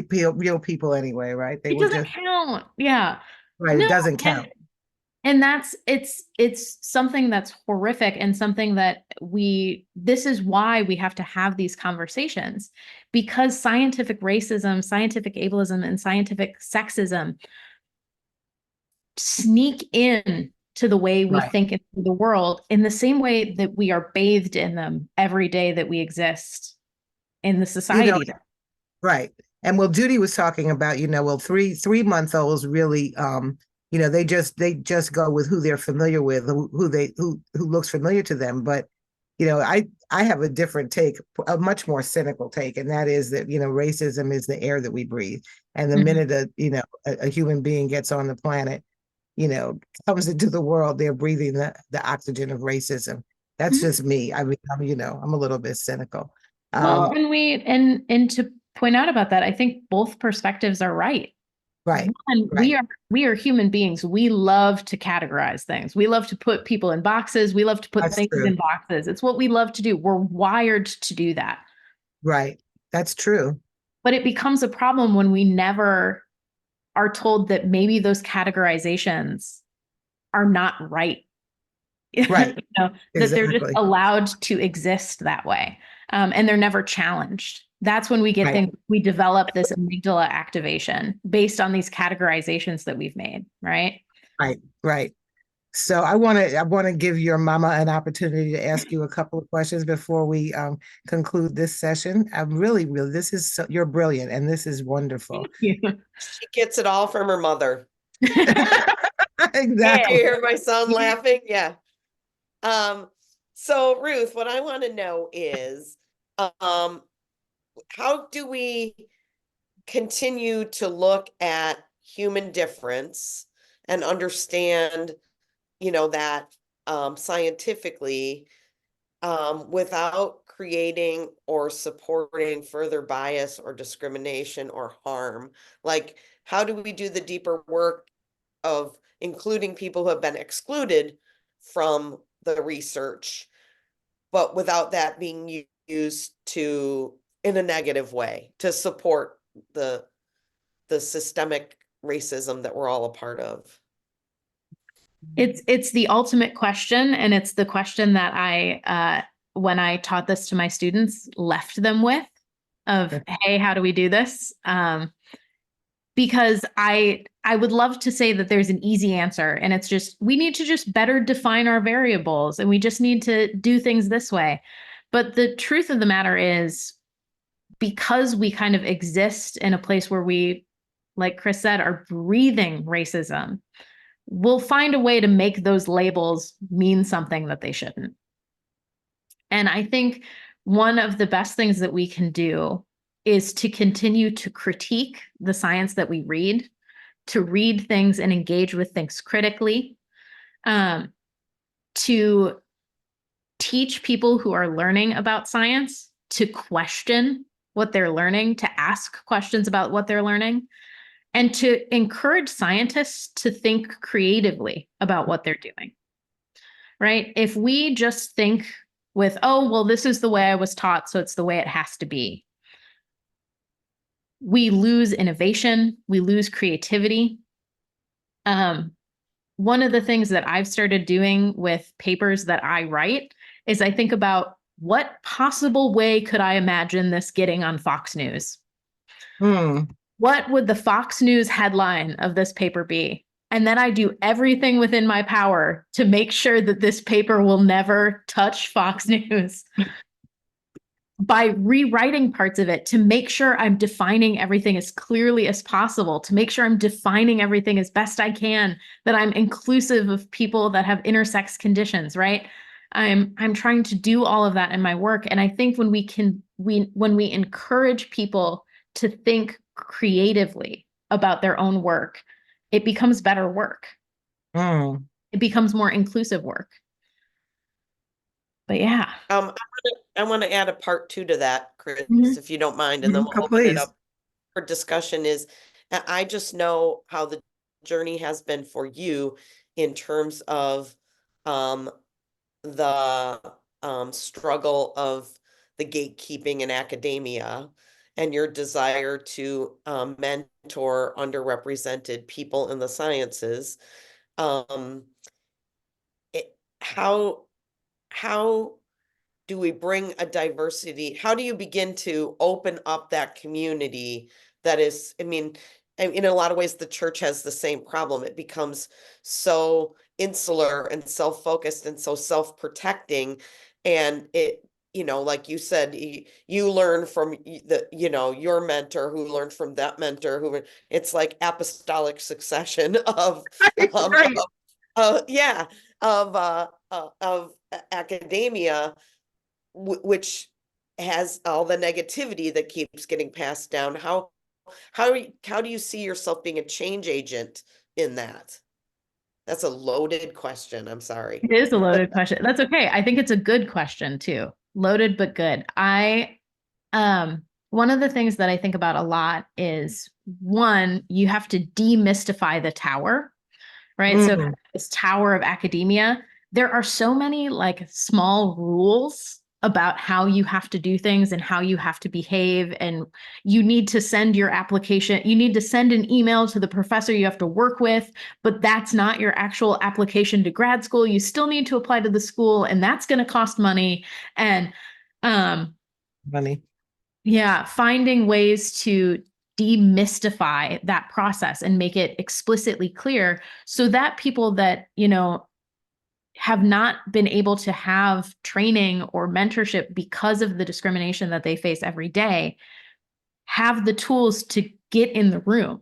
real people anyway, right? They It were doesn't just count. Yeah. right. No, It doesn't count. and that's it's something that's horrific, and something that this is why we have to have these conversations, because scientific racism, scientific ableism, and scientific sexism sneak in to the way we Right. think in the world, in the same way that we are bathed in them every day that we exist in the society. Right. And well, Judy was talking about, well, 3-month-olds really, they just go with who they're familiar with, who looks familiar to them. But, I have a different take, a much more cynical take, and that is that, racism is the air that we breathe. And the minute a human being gets on the planet, comes into the world, they're breathing the oxygen of racism. That's just me. I mean, I'm a little bit cynical. Well, and to point out about that, I think both perspectives are right. Right. And Right. we are human beings. We love to categorize things. We love to put people in boxes. We love to put That's things true. in boxes. It's what we love to do. We're wired to do that. Right. That's true. But it becomes a problem when we never are told that maybe those categorizations are not right. Right. You know, that they're just Exactly. allowed to exist that way. And they're never challenged. That's when we get Right. things, we develop this amygdala activation based on these categorizations that we've made, right? Right. Right. So I want to give your mama an opportunity to ask you a couple of questions before we conclude this session. I'm really, this is you're brilliant, and this is wonderful. Yeah. She gets it all from her mother. Exactly. You hear my son laughing? Yeah. So Ruth, what I want to know is, how do we continue to look at human difference and understand, that scientifically, without creating or supporting further bias or discrimination or harm? Like, how do we do the deeper work of including people who have been excluded from the research, but without that being used in a negative way to support the systemic racism that we're all a part of? It's the ultimate question, and it's the question that I when I taught this to my students, left them with of, hey, how do we do this? Because I would love to say that there's an easy answer, and it's just we need to just better define our variables, and we just need to do things this way. But the truth of the matter is, because we kind of exist in a place where we, like Chris said, are breathing racism, we'll find a way to make those labels mean something that they shouldn't. And I think one of the best things that we can do is to continue to critique the science that we read, to read things and engage with things critically, to teach people who are learning about science to question what they're learning, to ask questions about what they're learning, and to encourage scientists to think creatively about what they're doing, right? If we just think with, oh, well, this is the way I was taught, so it's the way it has to be, we lose innovation, we lose creativity. One of the things that I've started doing with papers that I write is I think about what possible way could I imagine this getting on Fox News? What would the Fox News headline of this paper be? And then I do everything within my power to make sure that this paper will never touch Fox News by rewriting parts of it to make sure I'm defining everything as clearly as possible, to make sure I'm defining everything as best I can, that I'm inclusive of people that have intersex conditions, right? I'm trying to do all of that in my work. And I think when we encourage people to think creatively about their own work, it becomes better work. It becomes more inclusive work. But yeah. I want to add a part 2 to that, Chris, if you don't mind, and then we'll open it up for discussion. I just know how the journey has been for you in terms of the struggle of the gatekeeping in academia and your desire to mentor underrepresented people in the sciences. How do we bring a diversity? How do you begin to open up that community that is, in a lot of ways, the church has the same problem. It becomes so insular and self-focused and so self-protecting. And it, like you said, you learn from your mentor who learned from that mentor who, it's like apostolic succession of academia, which has all the negativity that keeps getting passed down. How do you see yourself being a change agent in that? That's a loaded question. I'm sorry. It is a loaded question. That's okay. I think it's a good question too. Loaded but good. One of the things that I think about a lot is, one, you have to demystify the tower, right? So this tower of academia, there are so many like small rules about how you have to do things and how you have to behave. And you need to send your application. You need to send an email to the professor you have to work with, but that's not your actual application to grad school. You still need to apply to the school, and that's going to cost money. And Money. yeah, finding ways to demystify that process and make it explicitly clear so that people that, have not been able to have training or mentorship because of the discrimination that they face every day have the tools to get in the room.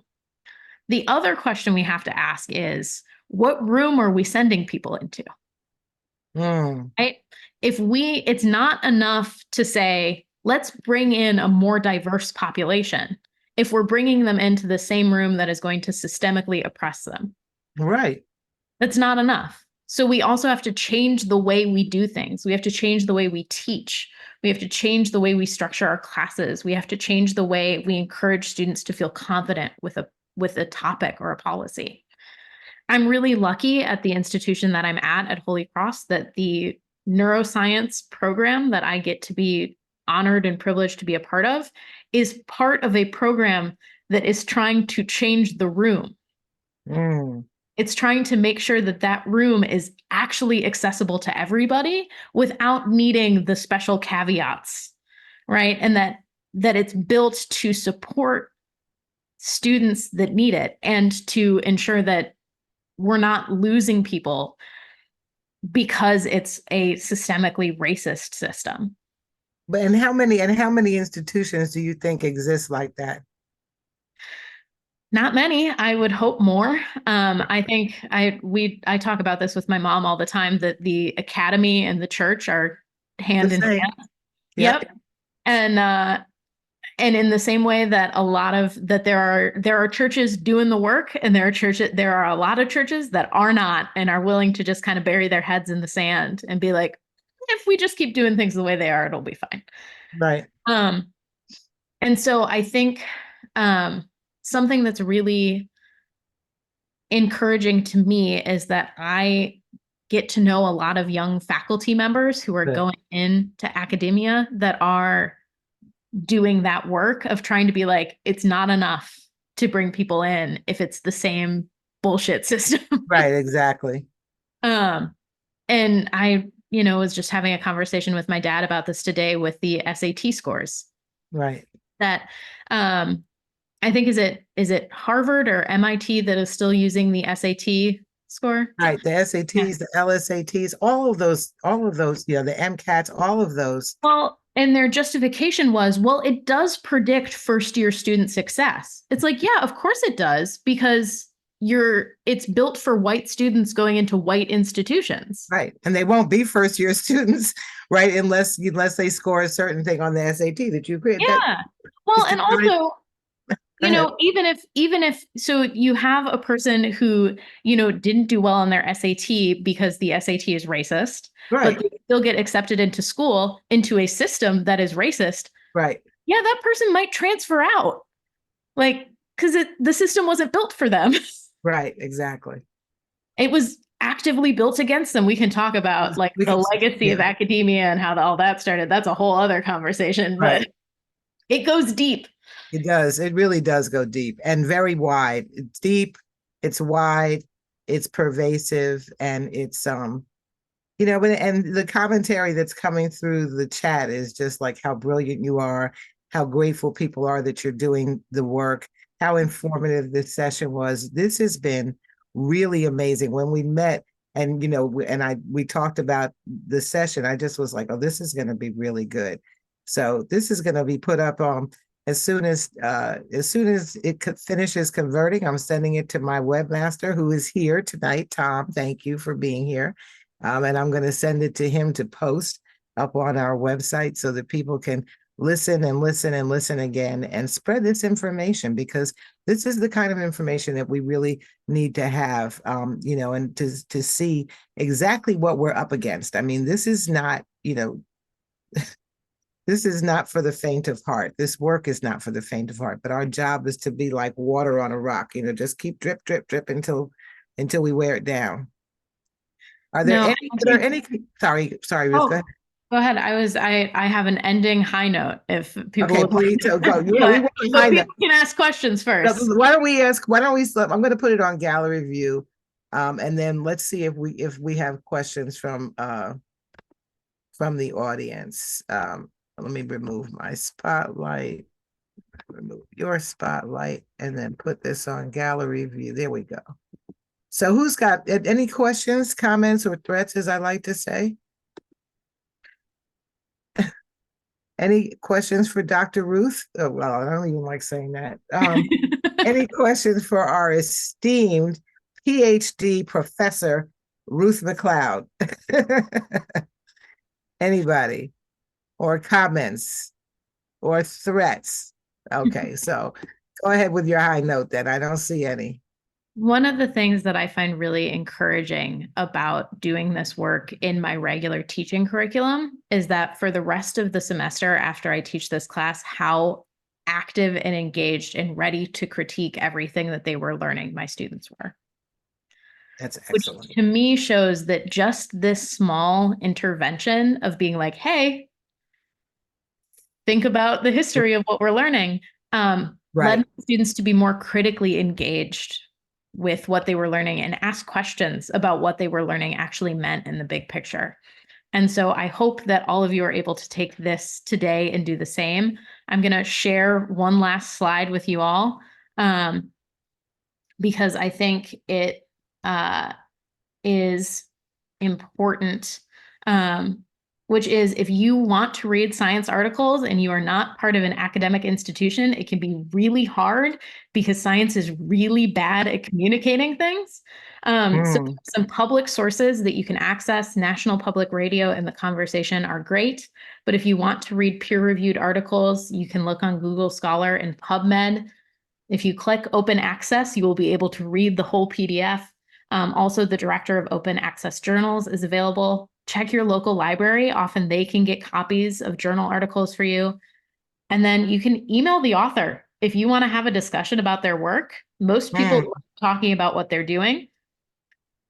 The other question we have to ask is, what room are we sending people into? Right? It's not enough to say, let's bring in a more diverse population if we're bringing them into the same room that is going to systemically oppress them. Right. That's not enough. So we also have to change the way we do things. We have to change the way we teach. We have to change the way we structure our classes. We have to change the way we encourage students to feel confident with a topic or a policy. I'm really lucky at the institution that I'm at Holy Cross that the neuroscience program that I get to be honored and privileged to be a part of is part of a program that is trying to change the room. It's trying to make sure that that room is actually accessible to everybody without needing the special caveats, right? And that it's built to support students that need it and to ensure that we're not losing people because it's a systemically racist system. But how many institutions do you think exist like that? Not many. I would hope more. I think I talk about this with my mom all the time, that the academy and the church are hand in hand. Yep. And in the same way that there are churches doing the work, and there are a lot of churches that are not and are willing to just kind of bury their heads in the sand and be like, if we just keep doing things the way they are, it'll be fine. Right. And so I think something that's really encouraging to me is that I get to know a lot of young faculty members who are going into academia that are doing that work of trying to be like, it's not enough to bring people in if it's the same bullshit system. Right, exactly. And I, was just having a conversation with my dad about this today with the SAT scores. Right. That I think is it Harvard or MIT that is still using the SAT score? Right. The SATs, the LSATs, all of those, the MCATs, all of those. Well, and their justification was, well, it does predict first-year student success. It's like, yeah, of course it does, because it's built for white students going into white institutions. Right. And they won't be first-year students, right, unless they score a certain thing on the SAT that you create. Yeah. Well, and also, even if so you have a person who, didn't do well on their SAT because the SAT is racist, right, but they still get accepted into school, into a system that is racist. Right. Yeah, that person might transfer out. Like, because the system wasn't built for them. Right, exactly. It was actively built against them. We can talk about the legacy of academia and how all that started. That's a whole other conversation, but it goes deep. It does. It really does go deep and very wide. It's deep, it's wide, it's pervasive, and it's and the commentary that's coming through the chat is just like how brilliant you are, how grateful people are that you're doing the work, how informative this session was. This has been really amazing. When we met and we talked about the session, I just was like, oh, this is going to be really good. So this is going to be put up as soon as it finishes converting. I'm sending it to my webmaster, who is here tonight. Tom, thank you for being here. And I'm going to send it to him to post up on our website so that people can listen and listen and listen again and spread this information, because this is the kind of information that we really need to have, and to see exactly what we're up against. I mean, this is not, this is not for the faint of heart. This work is not for the faint of heart, but our job is to be like water on a rock, just keep drip, drip, drip until we wear it down. Are there any, sorry, Ruth, go ahead. Go Go ahead. I have an ending high note if people Okay, would like please to- go. Yeah, we but- want to but find people can ask questions first. Why don't we I'm going to put it on gallery view. And then let's see if we have questions from the audience. Let me remove my spotlight, remove your spotlight, and then put this on gallery view. There we go. So who's got any questions, comments, or threats, as I like to say? Any questions for Dr. Ruth? Oh, well, I don't even like saying that. Any questions for our esteemed PhD professor, Ruth McLeod? Anybody? Or comments or threats? Okay, so go ahead with your high note then. I don't see any. One of the things that I find really encouraging about doing this work in my regular teaching curriculum is that for the rest of the semester after I teach this class, how active and engaged and ready to critique everything that they were learning my students were. That's Which excellent. to me shows that just this small intervention of being like, hey, think about the history of what we're learning, led students to be more critically engaged with what they were learning and ask questions about what they were learning actually meant in the big picture. And so I hope that all of you are able to take this today and do the same. I'm going to share one last slide with you all because I think it is important, which is if you want to read science articles and you are not part of an academic institution, it can be really hard because science is really bad at communicating things. So some public sources that you can access, National Public Radio and The Conversation are great. But if you want to read peer-reviewed articles, you can look on Google Scholar and PubMed. If you click open access, you will be able to read the whole PDF. Also, the director of open access journals is available. Check your local library. Often they can get copies of journal articles for you. And then you can email the author if you want to have a discussion about their work. Most people love talking about what they're doing.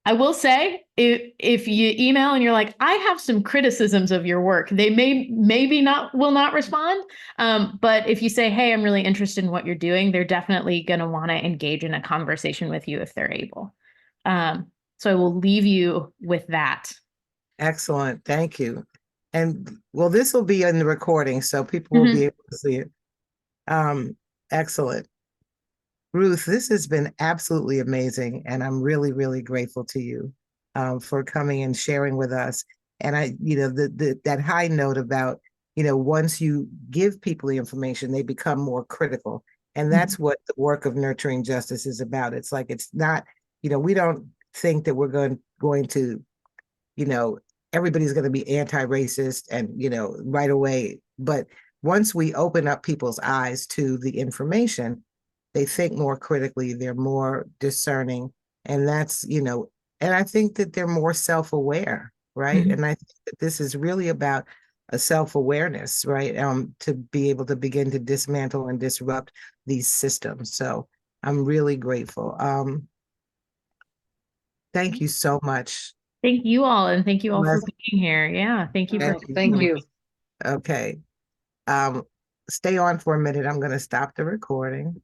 I will say, if you email and you're like, I have some criticisms of your work, they will not respond. But if you say, hey, I'm really interested in what you're doing, they're definitely going to want to engage in a conversation with you if they're able. So I will leave you with that. Excellent. Thank you. And well, this will be in the recording, so people will be able to see it. Excellent. Ruth, this has been absolutely amazing. And I'm really, really grateful to you for coming and sharing with us. And that high note about, once you give people the information, they become more critical. And that's what the work of nurturing justice is about. It's like, it's not, we don't think that we're going to, everybody's going to be anti-racist and, right away. But once we open up people's eyes to the information, they think more critically, they're more discerning. And that's, and I think that they're more self-aware, right? And I think that this is really about a self-awareness, right? To be able to begin to dismantle and disrupt these systems. So I'm really grateful. Thank you so much. Thank you all. And thank you all for being here. Yeah. Thank you. Thank you. Okay. Stay on for a minute. I'm going to stop the recording.